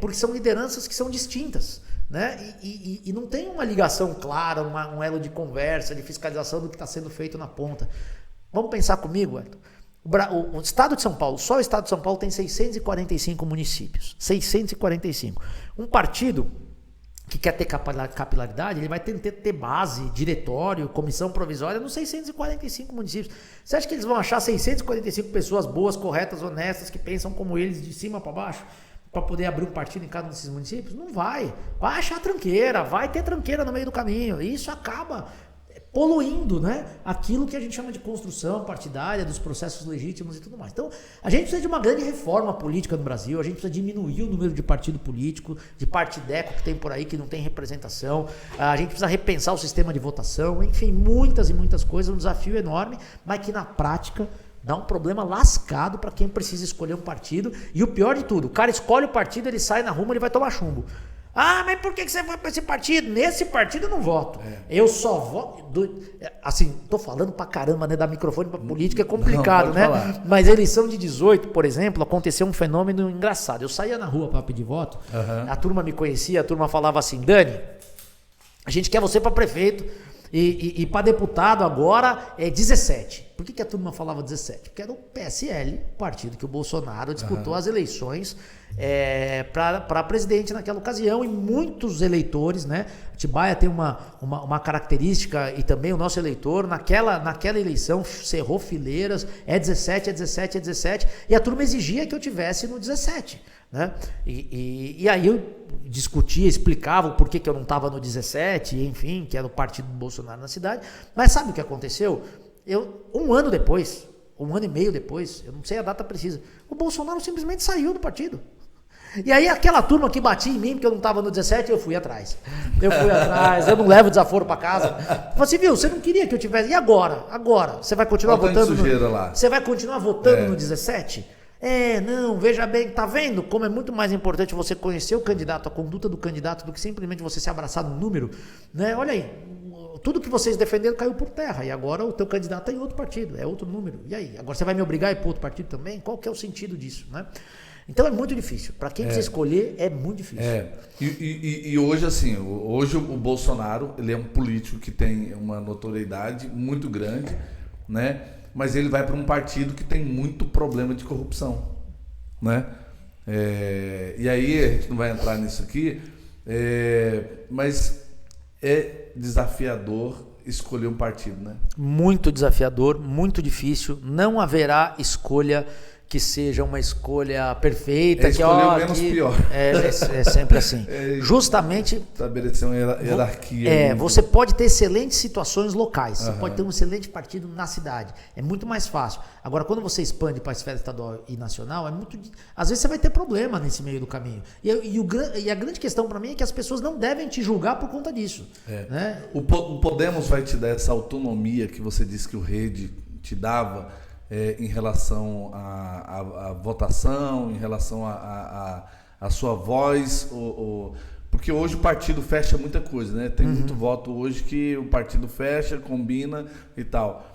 Porque são lideranças que são distintas. Né? E não tem uma ligação clara, um elo de conversa, de fiscalização do que está sendo feito na ponta. Vamos pensar comigo, Elton. O estado de São Paulo, só o estado de São Paulo tem 645 municípios. 645. Um partido que quer ter capilaridade, ele vai ter base, diretório, comissão provisória nos 645 municípios. Você acha que eles vão achar 645 pessoas boas, corretas, honestas, que pensam como eles de cima para baixo? Para poder abrir um partido em cada um desses municípios? Não vai. Vai achar tranqueira, vai ter tranqueira no meio do caminho. E isso acaba poluindo, né, aquilo que a gente chama de construção partidária, dos processos legítimos e tudo mais. Então, a gente precisa de uma grande reforma política no Brasil, a gente precisa diminuir o número de partido político, de partideco que tem por aí, que não tem representação, a gente precisa repensar o sistema de votação, enfim, muitas e muitas coisas, um desafio enorme, mas que na prática dá um problema lascado para quem precisa escolher um partido. E o pior de tudo, o cara escolhe o partido, ele sai na rua, ele vai tomar chumbo. Ah, mas por que você foi para esse partido? Nesse partido eu não voto. Eu só voto... Assim, tô falando pra caramba, né? Dar microfone pra política é complicado, não, né? Falar. Mas a eleição de 18, por exemplo, aconteceu um fenômeno engraçado. Eu saía na rua para pedir voto, a turma me conhecia, a turma falava assim, Dani, a gente quer você para prefeito e para deputado agora é 17. Por que a turma falava 17? Porque era o PSL, o partido que o Bolsonaro disputou as eleições para presidente naquela ocasião, e muitos eleitores, né? Atibaia tem uma característica, e também o nosso eleitor, naquela eleição cerrou fileiras, é 17, é 17, é 17, e a turma exigia que eu tivesse no 17. Né? E aí eu discutia, explicava o porquê que eu não estava no 17, enfim, que era o partido do Bolsonaro na cidade. Mas sabe o que aconteceu? Um ano depois, um ano e meio depois, eu não sei a data precisa, o Bolsonaro simplesmente saiu do partido. E aí aquela turma que batia em mim porque eu não estava no 17, eu fui atrás. Eu não levo desaforo para casa. Falei assim, viu, você não queria que eu tivesse. E agora? Agora? Você vai continuar votando Você vai continuar votando no 17? Não, veja bem, tá vendo como é muito mais importante você conhecer o candidato, a conduta do candidato, do que simplesmente você se abraçar no número, né? Olha aí, tudo que vocês defenderam caiu por terra, e agora o teu candidato é em outro partido, é outro número. E aí, agora você vai me obrigar a ir para outro partido também? Qual que é o sentido disso, né? Então é muito difícil, para quem precisa escolher é muito difícil. E hoje assim, hoje o Bolsonaro, ele é um político que tem uma notoriedade muito grande, né? Mas ele vai para um partido que tem muito problema de corrupção, né? E aí a gente não vai entrar nisso aqui, mas é desafiador escolher um partido, né? Muito desafiador, muito difícil, não haverá escolha que seja uma escolha perfeita. Escolher o menos pior. É sempre assim. Justamente... Estabelecer uma hierarquia. Você pode ter excelentes situações locais. Você pode ter um excelente partido na cidade. É muito mais fácil. Agora, quando você expande para a esfera estadual e nacional, às vezes você vai ter problema nesse meio do caminho. E a grande questão para mim é que as pessoas não devem te julgar por conta disso. Né? O Podemos vai te dar essa autonomia que você disse que o Rede te dava, em relação à votação, em relação à sua voz, porque hoje o partido fecha muita coisa, né? Tem muito voto hoje que o partido fecha, combina e tal.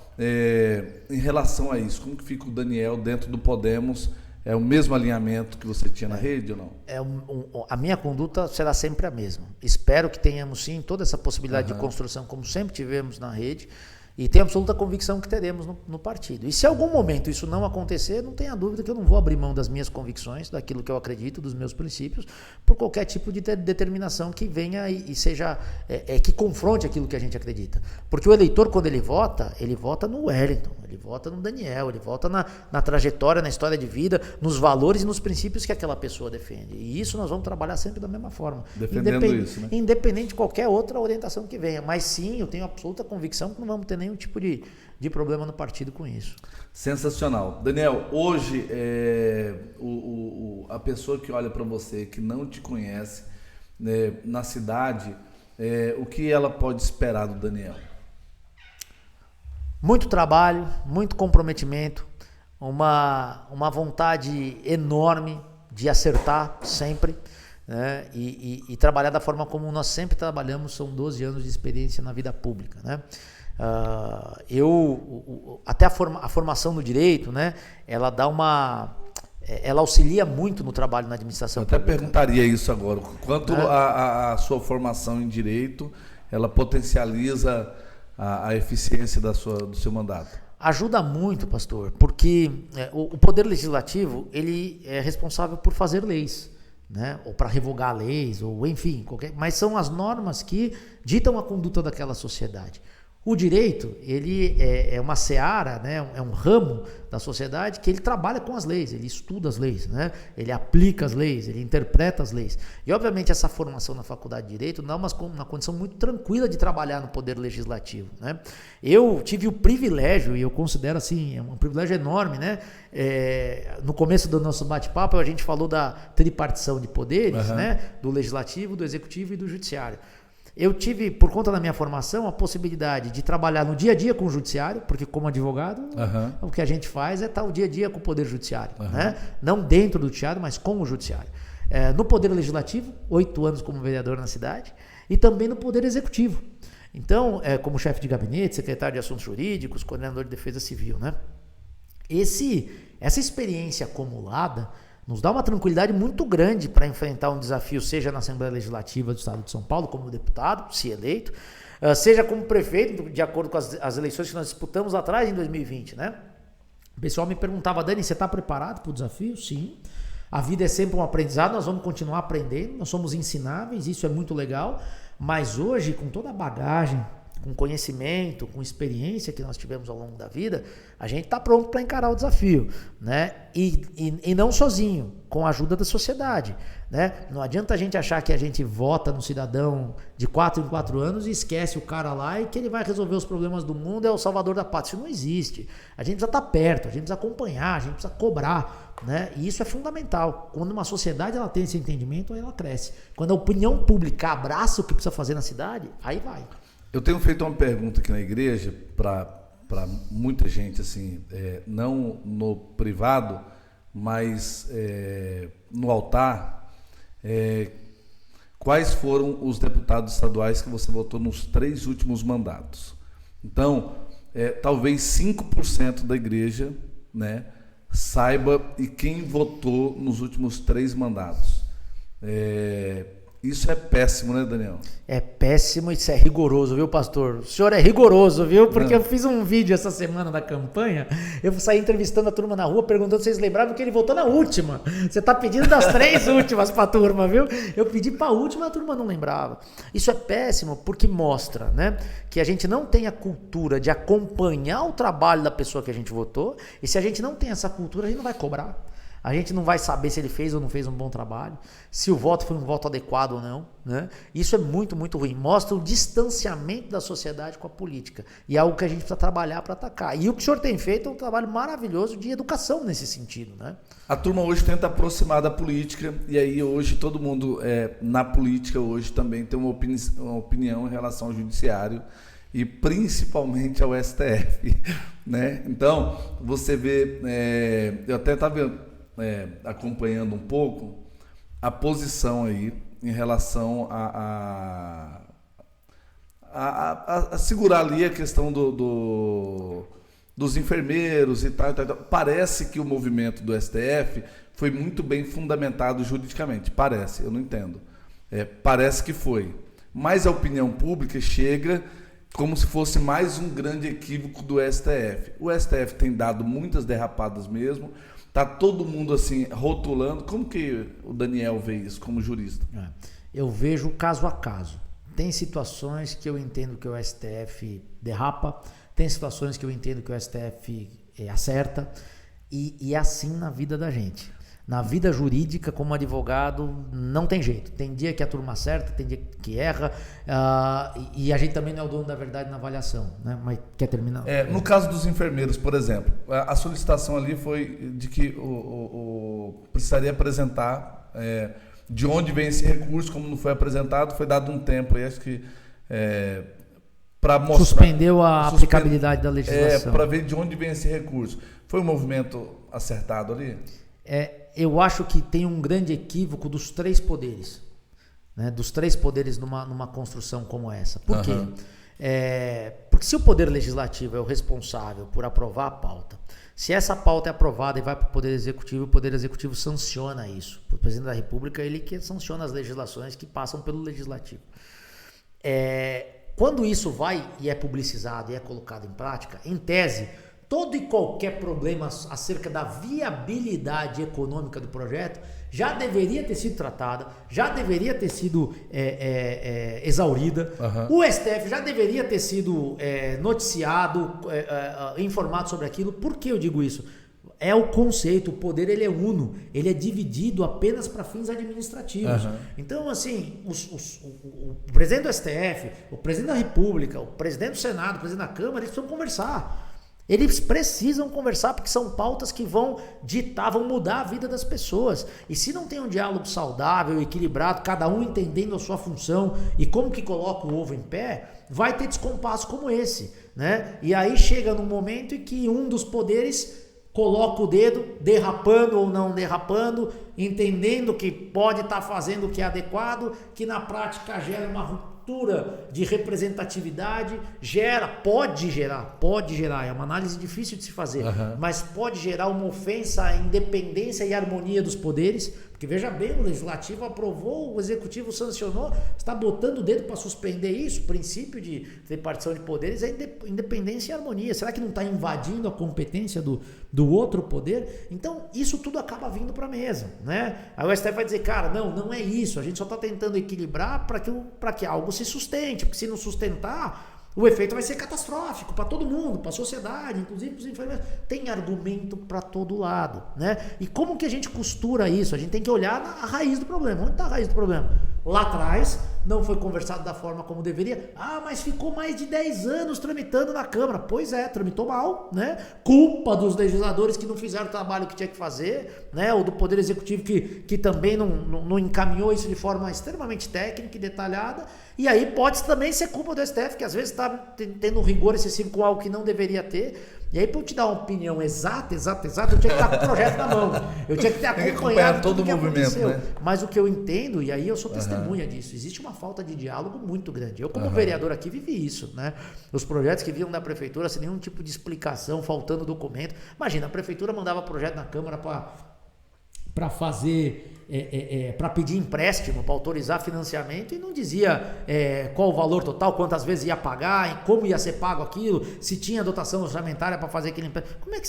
Em relação a isso, como que fica o Daniel dentro do Podemos? É o mesmo alinhamento que você tinha na Rede ou não? A minha conduta será sempre a mesma. Espero que tenhamos sim toda essa possibilidade de construção, como sempre tivemos na Rede. E tenho absoluta convicção que teremos no partido. E se em algum momento isso não acontecer, não tenha dúvida que eu não vou abrir mão das minhas convicções, daquilo que eu acredito, dos meus princípios, por qualquer tipo de determinação que venha e seja, que confronte aquilo que a gente acredita. Porque o eleitor, quando ele vota no Wellington, ele vota no Daniel, ele vota na trajetória, na história de vida, nos valores e nos princípios que aquela pessoa defende. E isso nós vamos trabalhar sempre da mesma forma. Defendendo isso, né? Independente de qualquer outra orientação que venha. Mas sim, eu tenho absoluta convicção que não vamos ter nenhum tipo de problema no partido com isso. Sensacional. Daniel, hoje a pessoa que olha para você, que não te conhece, né, na cidade, o que ela pode esperar do Daniel? muito trabalho, muito comprometimento, uma vontade enorme de acertar sempre, né? E trabalhar da forma como nós sempre trabalhamos. São 12 anos de experiência na vida pública, né? Até a formação no direito, né? Ela auxilia muito no trabalho na administração pública. Eu até perguntaria isso agora. Quanto a sua formação em direito, ela potencializa a eficiência do seu mandato? Ajuda muito, pastor, porque o Poder Legislativo, ele é responsável por fazer leis, né? Ou para revogar leis, ou enfim, mas são as normas que ditam a conduta daquela sociedade. O direito, ele é uma seara, né? É um ramo da sociedade que ele trabalha com as leis, ele estuda as leis, né? Ele aplica as leis, ele interpreta as leis. E, obviamente, essa formação na faculdade de Direito dá uma condição muito tranquila de trabalhar no Poder Legislativo, né? Eu tive o privilégio, e eu considero assim, é um privilégio enorme, né? No começo do nosso bate-papo, a gente falou da tripartição de poderes, né? Do Legislativo, do Executivo e do Judiciário. Eu tive, por conta da minha formação, a possibilidade de trabalhar no dia a dia com o judiciário, porque como advogado, o que a gente faz é estar o dia a dia com o Poder Judiciário, né? Não dentro do judiciário, mas com o judiciário. No Poder Legislativo, 8 anos como vereador na cidade, e também no Poder Executivo. Então, como chefe de gabinete, secretário de Assuntos Jurídicos, coordenador de Defesa Civil, né? Essa experiência acumulada nos dá uma tranquilidade muito grande para enfrentar um desafio, seja na Assembleia Legislativa do Estado de São Paulo, como deputado, se eleito, seja como prefeito, de acordo com as eleições que nós disputamos lá atrás, em 2020, né? O pessoal me perguntava: Dani, você está preparado para o desafio? Sim. A vida é sempre um aprendizado, nós vamos continuar aprendendo, nós somos ensináveis, isso é muito legal, mas hoje, com toda a bagagem, com conhecimento, com experiência que nós tivemos ao longo da vida, a gente está pronto para encarar o desafio, né? E não sozinho, com a ajuda da sociedade, né? Não adianta a gente achar que a gente vota no cidadão de 4 em 4 anos e esquece o cara lá e que ele vai resolver os problemas do mundo, é o salvador da pátria. Isso não existe. A gente precisa estar perto, a gente precisa acompanhar, a gente precisa cobrar, né? E isso é fundamental. Quando uma sociedade ela tem esse entendimento, aí ela cresce. Quando a opinião pública abraça o que precisa fazer na cidade, aí vai. Eu tenho feito uma pergunta aqui na igreja para muita gente, assim, não no privado, mas no altar. Quais foram os deputados estaduais que você votou nos 3 últimos mandatos? Então, talvez 5% da igreja, né, saiba e quem votou nos últimos 3 mandatos. Isso é péssimo, né, Daniel? É péssimo, isso é rigoroso, viu, pastor? O senhor é rigoroso, viu? Porque eu fiz um vídeo essa semana da campanha, eu saí entrevistando a turma na rua, perguntando se vocês lembravam que ele votou na última. Você tá pedindo das 3 últimas pra turma, viu? Eu pedi pra última, a turma não lembrava. Isso é péssimo porque mostra, né, que a gente não tem a cultura de acompanhar o trabalho da pessoa que a gente votou, e se a gente não tem essa cultura, a gente não vai cobrar. A gente não vai saber se ele fez ou não fez um bom trabalho, se o voto foi um voto adequado ou não, né? Isso é muito, muito ruim. Mostra o distanciamento da sociedade com a política. E é algo que a gente precisa trabalhar para atacar. E o que o senhor tem feito é um trabalho maravilhoso de educação nesse sentido, né? A turma hoje tenta aproximar da política, e aí hoje todo mundo na política hoje também tem uma opinião em relação ao judiciário e principalmente ao STF, né? Então, você vê, eu até estava acompanhando um pouco a posição aí em relação a segurar ali a questão dos enfermeiros e tal. Parece que o movimento do STF foi muito bem fundamentado juridicamente. Parece, eu não entendo. Parece que foi. Mas a opinião pública chega como se fosse mais um grande equívoco do STF. O STF tem dado muitas derrapadas mesmo. Tá todo mundo assim rotulando. Como que o Daniel vê isso como jurista? Eu vejo caso a caso. Tem situações que eu entendo que o STF derrapa, tem situações que eu entendo que o STF acerta, e é assim na vida da gente. Na vida jurídica, como advogado, não tem jeito. Tem dia que a turma acerta, tem dia que erra, e a gente também não é o dono da verdade na avaliação, né? Mas quer terminar? No caso dos enfermeiros, por exemplo, a solicitação ali foi de que precisaria apresentar de onde vem esse recurso, como não foi apresentado, foi dado um tempo aí, acho que para mostrar... Suspendeu a aplicabilidade da legislação. Para ver de onde vem esse recurso. Foi um movimento acertado ali? Eu acho que tem um grande equívoco dos três poderes. Né? Dos três poderes numa construção como essa. Por quê? Porque se o Poder Legislativo é o responsável por aprovar a pauta, se essa pauta é aprovada e vai para o Poder Executivo, o Poder Executivo sanciona isso. O Presidente da República, ele que sanciona as legislações que passam pelo Legislativo. Quando isso vai e é publicizado e é colocado em prática, em tese, todo e qualquer problema acerca da viabilidade econômica do projeto já deveria ter sido tratada, já deveria ter sido exaurida, o STF já deveria ter sido noticiado, informado sobre aquilo. Por que eu digo isso? É o conceito, o poder ele é uno, ele é dividido apenas para fins administrativos. Então, assim, o presidente do STF, o presidente da República, o presidente do Senado, o presidente da Câmara, eles precisam conversar. Eles precisam conversar porque são pautas que vão ditar, vão mudar a vida das pessoas. E se não tem um diálogo saudável, equilibrado, cada um entendendo a sua função e como que coloca o ovo em pé, vai ter descompasso como esse, né? E aí chega num momento em que um dos poderes coloca o dedo, derrapando ou não derrapando, entendendo que pode estar fazendo o que é adequado, que na prática gera uma ruptura de representatividade, pode gerar, é uma análise difícil de se fazer, mas pode gerar uma ofensa à independência e harmonia dos poderes, porque veja bem, o Legislativo aprovou, o Executivo sancionou, está botando o dedo para suspender isso, o princípio de repartição de poderes é independência e harmonia. Será que não está invadindo a competência do outro poder? Então, isso tudo acaba vindo para a mesa, né? Aí o STF vai dizer, cara, não é isso, a gente só está tentando equilibrar para que algo se sustente, porque se não sustentar, o efeito vai ser catastrófico para todo mundo, para a sociedade, inclusive para os enfermeiros. Tem argumento para todo lado, né? E como que a gente costura isso? A gente tem que olhar a raiz do problema. Onde está a raiz do problema? Lá atrás, não foi conversado da forma como deveria. Mas ficou mais de 10 anos tramitando na Câmara. Pois é, tramitou mal, né? Culpa dos legisladores que não fizeram o trabalho que tinha que fazer, né? Ou do Poder Executivo que também não encaminhou isso de forma extremamente técnica e detalhada. E aí pode também ser culpa do STF, que às vezes está tendo um rigor excessivo com algo que não deveria ter. E aí, para eu te dar uma opinião exata, eu tinha que estar com o projeto na mão. Eu tinha que ter acompanhado todo o movimento, né? Mas o que eu entendo, e aí eu sou testemunha disso, existe uma falta de diálogo muito grande. Eu, como vereador aqui, vivi isso, né? Os projetos que vinham da prefeitura sem nenhum tipo de explicação, faltando documento. Imagina, a prefeitura mandava projeto na Câmara para fazer... para pedir empréstimo, para autorizar financiamento e não dizia qual o valor total, quantas vezes ia pagar, como ia ser pago aquilo, se tinha dotação orçamentária para fazer aquele empréstimo. Como é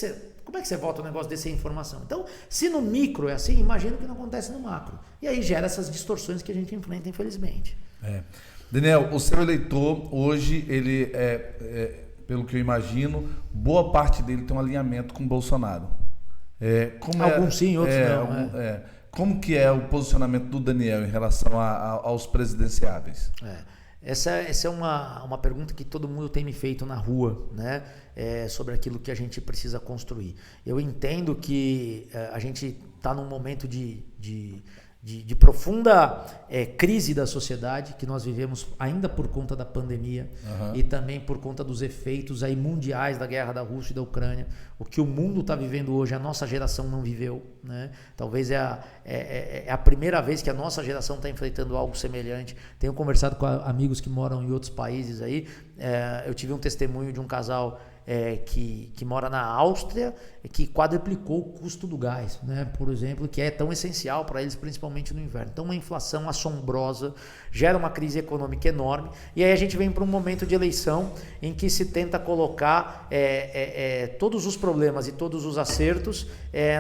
que você vota um negócio desse sem informação? Então, se no micro é assim, imagina o que não acontece no macro. E aí gera essas distorções que a gente enfrenta, infelizmente. Daniel, o seu eleitor hoje, ele pelo que eu imagino, boa parte dele tem um alinhamento com o Bolsonaro. Alguns sim, outros não. Como que é o posicionamento do Daniel em relação aos presidenciáveis? Essa é uma pergunta que todo mundo tem me feito na rua, né? Sobre aquilo que a gente precisa construir. Eu entendo que a gente está num momento de profunda crise da sociedade que nós vivemos ainda por conta da pandemia e também por conta dos efeitos aí mundiais da guerra da Rússia e da Ucrânia. O que o mundo está vivendo hoje, a nossa geração não viveu, né? Talvez é a primeira vez que a nossa geração está enfrentando algo semelhante. Tenho conversado com amigos que moram em outros países aí. Eu tive um testemunho de um casal que mora na Áustria, que quadruplicou o custo do gás, né? Por exemplo, que é tão essencial para eles, principalmente no inverno. Então, uma inflação assombrosa, gera uma crise econômica enorme, e aí a gente vem para um momento de eleição em que se tenta colocar todos os problemas e todos os acertos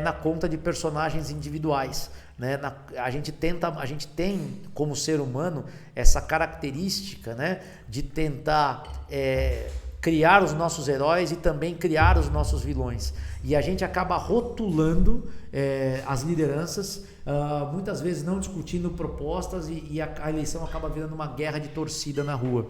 na conta de personagens individuais. Né? A gente tem como ser humano essa característica, né, de tentar criar os nossos heróis e também criar os nossos vilões. E a gente acaba rotulando as lideranças, muitas vezes não discutindo propostas, e a eleição acaba virando uma guerra de torcida na rua,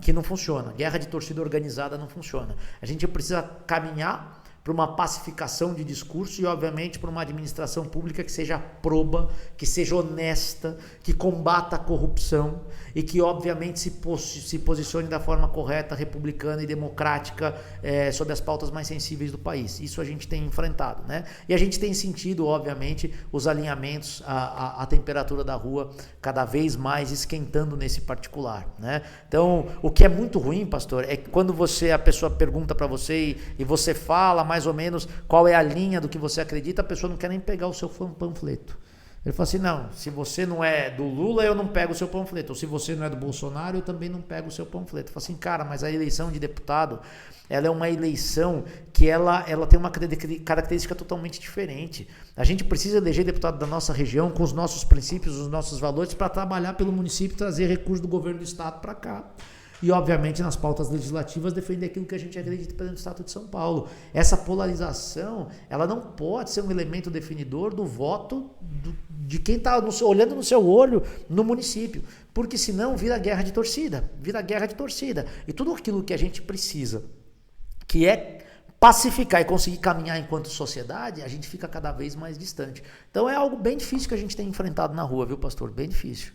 que não funciona. Guerra de torcida organizada não funciona. A gente precisa caminhar para uma pacificação de discurso e, obviamente, para uma administração pública que seja proba, que seja honesta, que combata a corrupção e que, obviamente, se posicione da forma correta, republicana e democrática sobre as pautas mais sensíveis do país. Isso a gente tem enfrentado, né? E a gente tem sentido, obviamente, os alinhamentos, a temperatura da rua cada vez mais esquentando nesse particular, né? Então, o que é muito ruim, pastor, é que quando a pessoa pergunta para você e você fala mais ou menos qual é a linha do que você acredita, a pessoa não quer nem pegar o seu panfleto. Ele fala assim, não, se você não é do Lula, eu não pego o seu panfleto. Ou se você não é do Bolsonaro, eu também não pego o seu panfleto. Eu falo assim, cara, mas a eleição de deputado, ela é uma eleição que ela tem uma característica totalmente diferente. A gente precisa eleger deputado da nossa região com os nossos princípios, os nossos valores, para trabalhar pelo município e trazer recursos do governo do estado para cá. E, obviamente, nas pautas legislativas, defender aquilo que a gente acredita dentro do Estado de São Paulo. Essa polarização, ela não pode ser um elemento definidor do voto de quem está olhando no seu olho no município. Porque senão vira guerra de torcida. E tudo aquilo que a gente precisa, que é pacificar e conseguir caminhar enquanto sociedade, a gente fica cada vez mais distante. Então é algo bem difícil que a gente tem enfrentado na rua, viu, pastor? Bem difícil.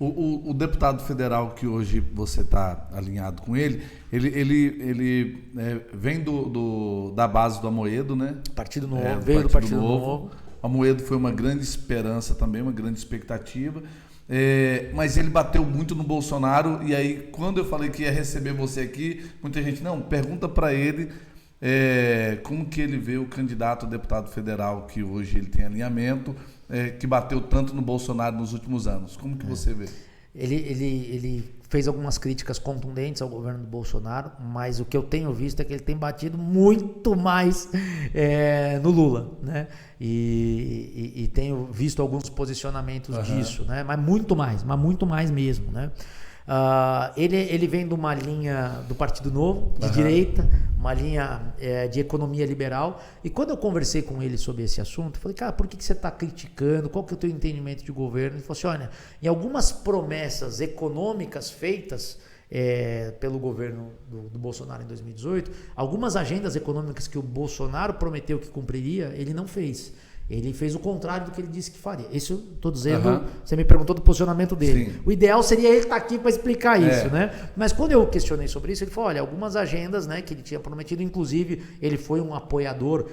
O deputado federal que hoje você está alinhado com ele vem da base do Amoedo, né? Partido Novo, veio do Partido Novo. O Amoedo foi uma grande esperança também, uma grande expectativa. Mas ele bateu muito no Bolsonaro, e aí quando eu falei que ia receber você aqui, muita gente, não, pergunta para ele como que ele vê o candidato a deputado federal que hoje ele tem alinhamento, que bateu tanto no Bolsonaro nos últimos anos. Como que você vê? Ele fez algumas críticas contundentes ao governo do Bolsonaro, mas o que eu tenho visto é que ele tem batido muito mais no Lula, né? E tenho visto alguns posicionamentos disso, né? Mas muito mais mesmo, né? Ele vem de uma linha do Partido Novo, de direita, uma linha de economia liberal, e quando eu conversei com ele sobre esse assunto, eu falei, cara, por que você está criticando, qual que é o teu entendimento de governo? Ele falou assim, olha, em algumas promessas econômicas feitas pelo governo do Bolsonaro em 2018, algumas agendas econômicas que o Bolsonaro prometeu que cumpriria, ele não fez. Ele fez o contrário do que ele disse que faria. Isso eu estou dizendo, você me perguntou do posicionamento dele. Sim. O ideal seria ele estar aqui para explicar isso, né? Mas quando eu questionei sobre isso, ele falou, olha, algumas agendas, né, que ele tinha prometido, inclusive ele foi um apoiador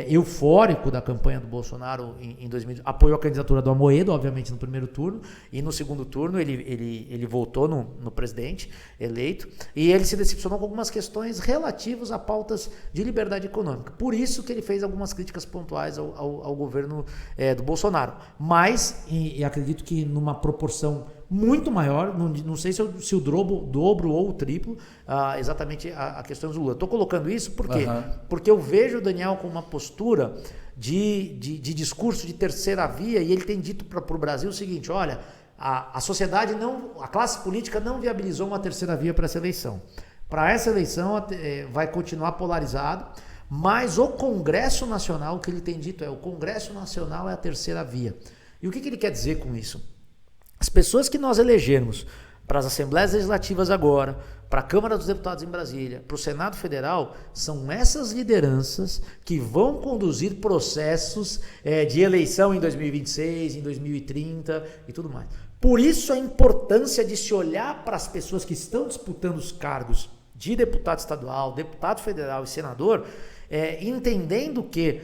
eufórico da campanha do Bolsonaro em 2000, apoiou a candidatura do Amoedo, obviamente, no primeiro turno, e no segundo turno ele votou no presidente eleito, e ele se decepcionou com algumas questões relativas a pautas de liberdade econômica. Por isso que ele fez algumas críticas pontuais ao governo do Bolsonaro, mas e acredito que numa proporção muito maior, não sei se o dobro ou o triplo, exatamente a questão do Lula. Estou colocando isso porque eu vejo o Daniel com uma postura de discurso de terceira via, e ele tem dito para o Brasil o seguinte, olha, a sociedade a classe política não viabilizou uma terceira via para essa eleição. Para essa eleição vai continuar polarizado, mas o Congresso Nacional, o que ele tem dito o Congresso Nacional é a terceira via. E o que ele quer dizer com isso? As pessoas que nós elegermos para as Assembleias Legislativas agora, para a Câmara dos Deputados em Brasília, para o Senado Federal, são essas lideranças que vão conduzir processos de eleição em 2026, em 2030 e tudo mais. Por isso a importância de se olhar para as pessoas que estão disputando os cargos de deputado estadual, deputado federal e senador, entendendo que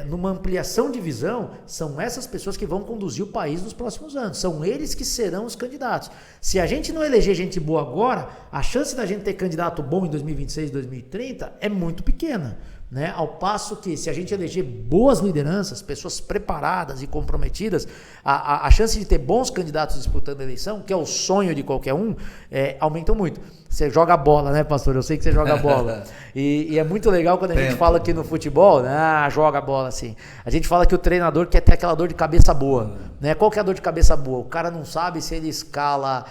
numa ampliação de visão, são essas pessoas que vão conduzir o país nos próximos anos, são eles que serão os candidatos. Se a gente não eleger gente boa agora, a chance da gente ter candidato bom em 2026, 2030 é muito pequena, né? Ao passo que, se a gente eleger boas lideranças, pessoas preparadas e comprometidas, a chance de ter bons candidatos disputando a eleição, que é o sonho de qualquer um, aumentam muito. Você joga bola, né, pastor? Eu sei que você joga bola. E é muito legal quando a gente fala aqui no futebol, joga bola assim. A gente fala que o treinador quer ter aquela dor de cabeça boa. Né? Qual que é a dor de cabeça boa? O cara não sabe se ele escala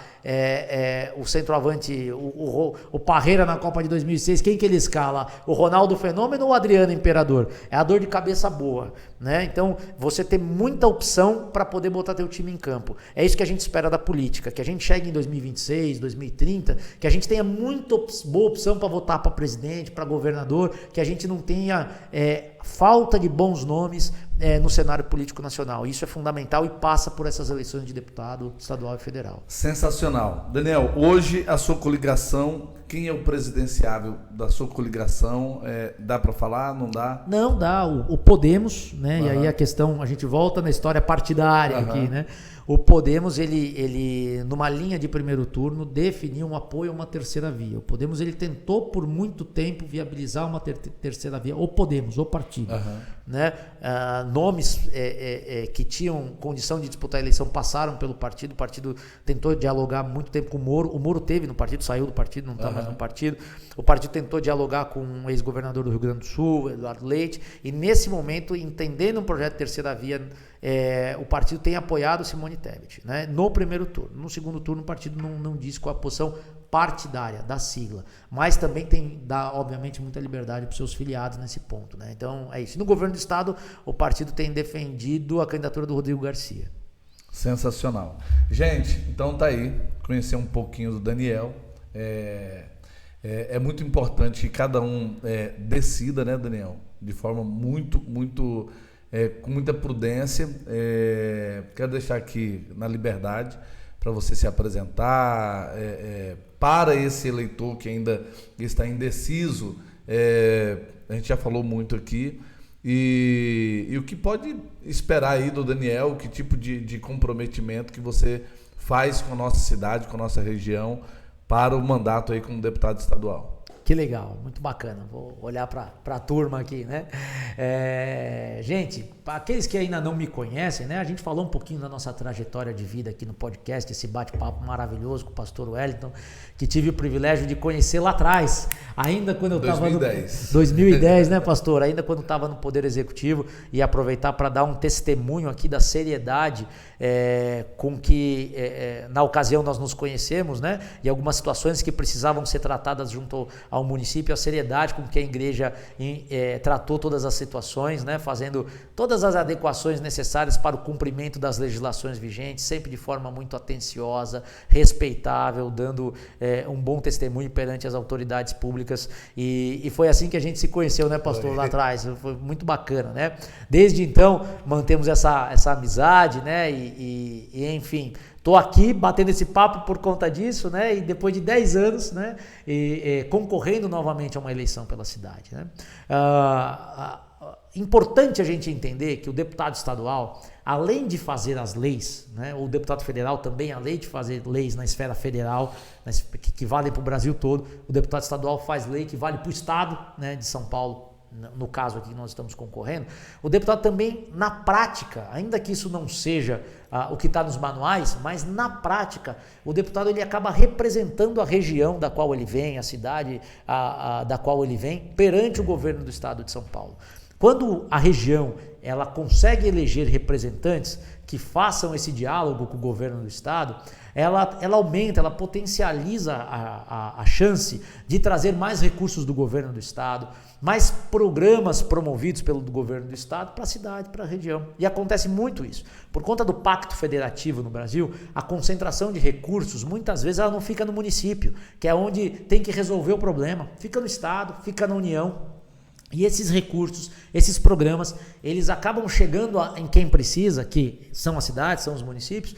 o centroavante, o Parreira na Copa de 2006, quem que ele escala? O Ronaldo Fenômeno ou o Adriano Imperador? É a dor de cabeça boa. Né? Então, você ter muita opção para poder botar teu time em campo. É isso que a gente espera da política, que a gente chegue em 2026, 2030, que a gente tenha muita boa opção para votar para presidente, para governador, que a gente não tenha falta de bons nomes no cenário político nacional. Isso é fundamental e passa por essas eleições de deputado estadual e federal. Sensacional. Daniel, hoje a sua coligação, quem é o presidenciável da sua coligação? Dá para falar? Não dá? Não, dá. O Podemos, né? E aí a questão, a gente volta na história partidária aqui, né? O Podemos, ele numa linha de primeiro turno, definiu um apoio a uma terceira via. O Podemos, ele tentou por muito tempo viabilizar uma terceira via. O Podemos, o partido. Né? Nomes que tinham condição de disputar a eleição passaram pelo partido. O partido tentou dialogar muito tempo com o Moro. O Moro teve no partido, saiu do partido, não está mais no partido. O partido tentou dialogar com um ex-governador do Rio Grande do Sul, Eduardo Leite. E nesse momento, entendendo um projeto de terceira via, o partido tem apoiado Simone Tebet, né? No primeiro turno. No segundo turno, o partido não diz qual a posição partidária da sigla, mas também dá, obviamente, muita liberdade para os seus filiados nesse ponto, né? Então, é isso. No governo do estado, o partido tem defendido a candidatura do Rodrigo Garcia. Sensacional. Gente, então tá aí, conhecer um pouquinho do Daniel. É muito importante que cada um decida, né, Daniel? De forma muito com muita prudência. Quero deixar aqui na liberdade para você se apresentar para esse eleitor que ainda está indeciso. A gente já falou muito aqui. E o que pode esperar aí do Daniel, que tipo de comprometimento que você faz com a nossa cidade, com a nossa região, para o mandato aí como deputado estadual? Que legal, muito bacana. Vou olhar para a turma aqui, né? Gente, para aqueles que ainda não me conhecem, né? A gente falou um pouquinho da nossa trajetória de vida aqui no podcast, esse bate-papo maravilhoso com o pastor Wellington, que tive o privilégio de conhecer lá atrás, ainda quando eu estava no 2010, né, pastor? Ainda quando estava no Poder Executivo, e aproveitar para dar um testemunho aqui da seriedade com que na ocasião nós nos conhecemos, né? E algumas situações que precisavam ser tratadas junto ao município, a seriedade com que a igreja tratou todas as situações, né? Fazendo todas as adequações necessárias para o cumprimento das legislações vigentes, sempre de forma muito atenciosa, respeitável, dando um bom testemunho perante as autoridades públicas, e foi assim que a gente se conheceu, né, pastor, lá atrás. Foi muito bacana, né? Desde então mantemos essa amizade, né? E enfim, estou aqui batendo esse papo por conta disso, né? E depois de 10 anos, né? Concorrendo novamente a uma eleição pela cidade, né? Importante a gente entender que o deputado estadual, além de fazer as leis, né? O deputado federal também, além de fazer leis na esfera federal, que vale para o Brasil todo, o deputado estadual faz lei que vale para o estado, né, de São Paulo. No caso aqui que nós estamos concorrendo, o deputado também, na prática, ainda que isso não seja o que está nos manuais, mas na prática, o deputado ele acaba representando a região da qual ele vem, a cidade da qual ele vem, perante o governo do estado de São Paulo. Quando a região ela consegue eleger representantes que façam esse diálogo com o governo do estado, ela aumenta, ela potencializa a chance de trazer mais recursos do governo do estado, mais programas promovidos pelo governo do estado para a cidade, para a região. E acontece muito isso. Por conta do pacto federativo no Brasil, a concentração de recursos, muitas vezes ela não fica no município, que é onde tem que resolver o problema. Fica no estado, fica na União. E esses recursos, esses programas, eles acabam chegando em quem precisa, que são as cidades, são os municípios,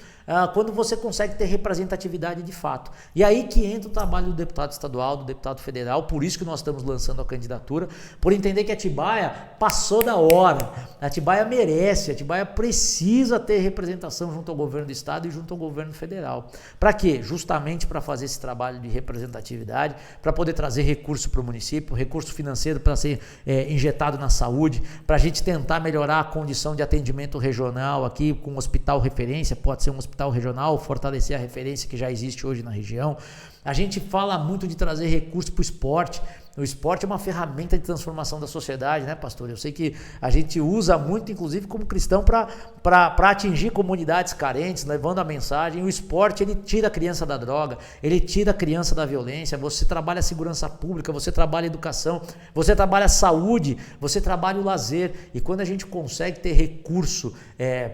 quando você consegue ter representatividade de fato. E aí que entra o trabalho do deputado estadual, do deputado federal, por isso que nós estamos lançando a candidatura, por entender que a Atibaia passou da hora, a Atibaia merece, a Atibaia precisa ter representação junto ao governo do estado e junto ao governo federal. Para quê? Justamente para fazer esse trabalho de representatividade, para poder trazer recurso para o município, recurso financeiro para ser injetado na saúde, para a gente tentar melhorar a condição de atendimento regional aqui com um hospital referência, pode ser um hospital regional, fortalecer a referência que já existe hoje na região. A gente fala muito de trazer recursos para o esporte. O esporte é uma ferramenta de transformação da sociedade, né, pastor? Eu sei que a gente usa muito, inclusive como cristão, para atingir comunidades carentes, levando a mensagem. O esporte, ele tira a criança da droga, ele tira a criança da violência. Você trabalha a segurança pública, você trabalha a educação, você trabalha a saúde, você trabalha o lazer. E quando a gente consegue ter recurso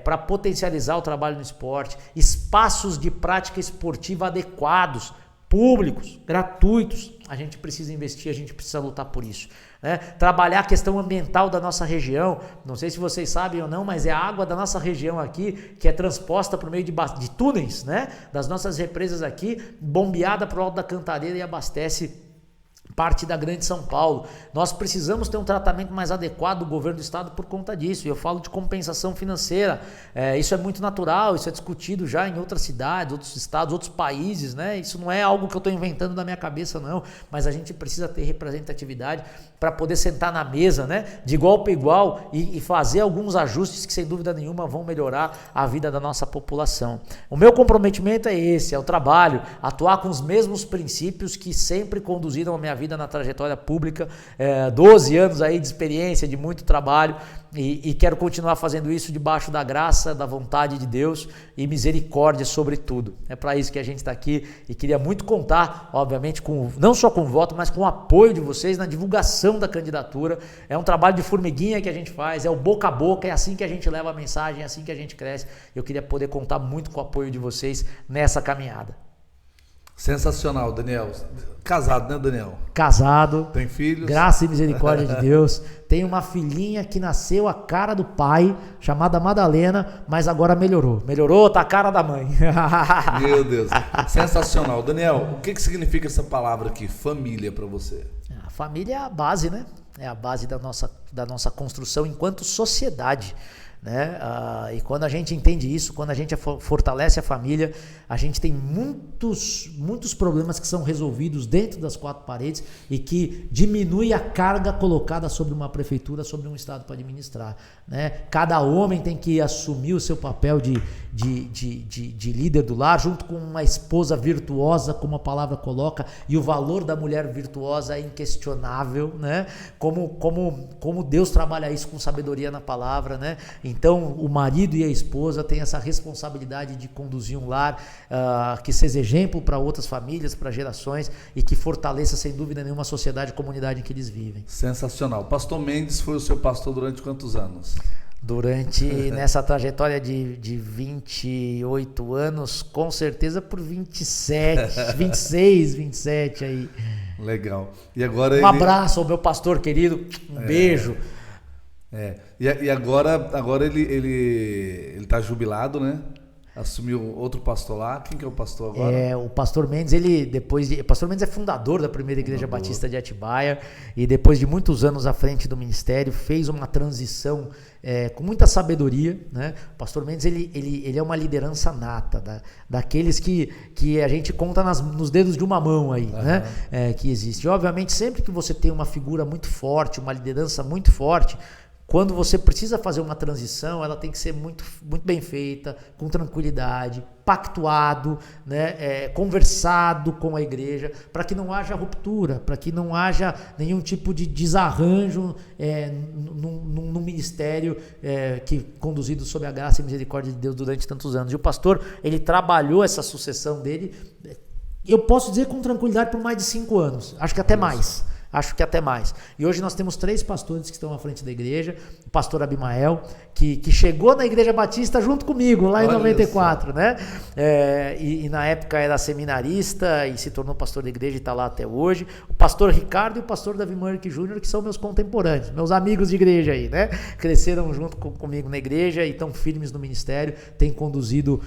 para potencializar o trabalho no esporte, espaços de prática esportiva adequados, públicos, gratuitos. A gente precisa investir, a gente precisa lutar por isso. Né? Trabalhar a questão ambiental da nossa região, não sei se vocês sabem ou não, mas é a água da nossa região aqui que é transposta por meio de túneis, né? Das nossas represas aqui, bombeada para o Alto da Cantareira e abastece parte da Grande São Paulo. Nós precisamos ter um tratamento mais adequado do governo do estado por conta disso. E eu falo de compensação financeira. Isso é muito natural, isso é discutido já em outras cidades, outros estados, outros países, né? Isso não é algo que eu estou inventando na minha cabeça, não. Mas a gente precisa ter representatividade para poder sentar na mesa, né? De igual para igual e fazer alguns ajustes que, sem dúvida nenhuma, vão melhorar a vida da nossa população. O meu comprometimento é esse, é o trabalho, atuar com os mesmos princípios que sempre conduziram a minha vida na trajetória pública, 12 anos aí de experiência, de muito trabalho, e quero continuar fazendo isso debaixo da graça, da vontade de Deus e misericórdia sobre tudo. É para isso que a gente está aqui e queria muito contar, obviamente, não só com o voto, mas com o apoio de vocês na divulgação da candidatura. É um trabalho de formiguinha que a gente faz, é o boca a boca, é assim que a gente leva a mensagem, é assim que a gente cresce. Eu queria poder contar muito com o apoio de vocês nessa caminhada. Sensacional, Daniel. Casado, né, Daniel? Casado. Tem filhos? Graça e misericórdia de Deus. Tem uma filhinha que nasceu a cara do pai, chamada Madalena, mas agora melhorou. Melhorou, tá a cara da mãe. Meu Deus. Sensacional. Daniel, o que significa essa palavra aqui, família, para você? A família é a base, né? É a base da nossa construção enquanto sociedade. Né? E quando a gente entende isso, quando a gente fortalece a família, a gente tem muitos problemas que são resolvidos dentro das quatro paredes e que diminui a carga colocada sobre uma prefeitura, sobre um estado para administrar. Né? Cada homem tem que assumir o seu papel de líder do lar, junto com uma esposa virtuosa, como a palavra coloca, e o valor da mulher virtuosa é inquestionável, né? Como Deus trabalha isso com sabedoria na palavra, né? Então o marido e a esposa têm essa responsabilidade de conduzir um lar que seja exemplo para outras famílias, para gerações, e que fortaleça sem dúvida nenhuma a sociedade e comunidade em que eles vivem. Sensacional. Pastor Mendes foi o seu pastor durante quantos anos? Nessa trajetória de 28 anos, com certeza por 27, 26, 27 aí. Legal. E agora abraço ao meu pastor querido, beijo. E agora ele tá jubilado, né? Assumiu outro pastor lá. Quem que é o pastor agora? O pastor Mendes, o pastor Mendes é fundador da primeira igreja batista de Atibaia e depois de muitos anos à frente do ministério, fez uma transição com muita sabedoria, né? O pastor Mendes, ele é uma liderança nata, daqueles que a gente conta nos dedos de uma mão aí, né? Que existe. E, obviamente, sempre que você tem uma figura muito forte, uma liderança muito forte, quando você precisa fazer uma transição, ela tem que ser muito, muito bem feita, com tranquilidade, pactuado, né, conversado com a igreja, para que não haja ruptura, para que não haja nenhum tipo de desarranjo no ministério conduzido sob a graça e misericórdia de Deus durante tantos anos. E o pastor, ele trabalhou essa sucessão dele, eu posso dizer com tranquilidade, por mais de 5 anos, acho que até mais. E hoje nós temos 3 pastores que estão à frente da igreja. O pastor Abimael, que chegou na Igreja Batista junto comigo, lá em 94, né? E na época era seminarista e se tornou pastor da igreja e está lá até hoje. O pastor Ricardo e o pastor Davi Murk Jr., que são meus contemporâneos, meus amigos de igreja aí, né? Cresceram junto comigo na igreja e estão firmes no ministério, têm conduzido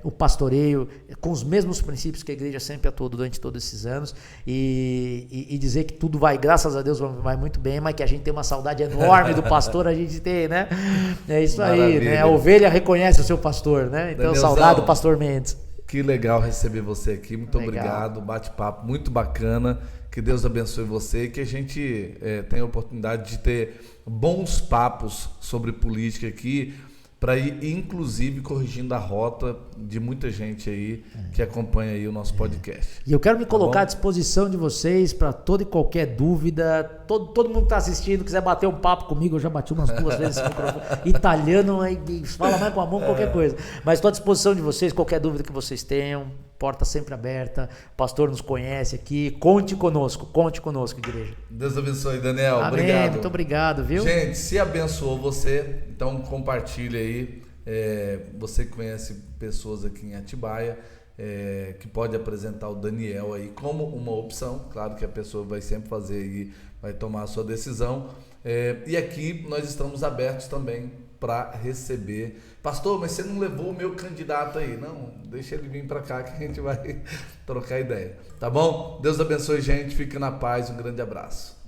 o pastoreio com os mesmos princípios que a igreja sempre atuou durante todos esses anos, e dizer que tudo vai, graças a Deus, vai muito bem, mas que a gente tem uma saudade enorme do pastor, a gente tem, né? É isso. Maravilha. Aí, né? A ovelha reconhece o seu pastor, né? Então, Danielzão, saudade do pastor Mendes. Que legal receber você aqui, muito obrigado, bate-papo muito bacana, que Deus abençoe você e que a gente tenha a oportunidade de ter bons papos sobre política aqui, para ir, inclusive, corrigindo a rota de muita gente aí que acompanha aí o nosso podcast. E eu quero me colocar à disposição de vocês para toda e qualquer dúvida. Todo mundo que está assistindo, quiser bater um papo comigo, eu já bati umas 2 vezes esse microfone. Italiano, fala mais com a mão, qualquer coisa. Mas estou à disposição de vocês, qualquer dúvida que vocês tenham. Porta sempre aberta, o pastor nos conhece aqui, conte conosco, igreja. Deus abençoe, Daniel. Amém, obrigado. Muito obrigado, viu? Gente, se abençoou você, então compartilha aí, você que conhece pessoas aqui em Atibaia, que pode apresentar o Daniel aí como uma opção. Claro que a pessoa vai sempre fazer e vai tomar a sua decisão. E aqui nós estamos abertos também para receber. Pastor, mas você não levou o meu candidato aí? Não, deixa ele vir para cá que a gente vai trocar ideia. Tá bom? Deus abençoe, gente. Fica na paz. Um grande abraço.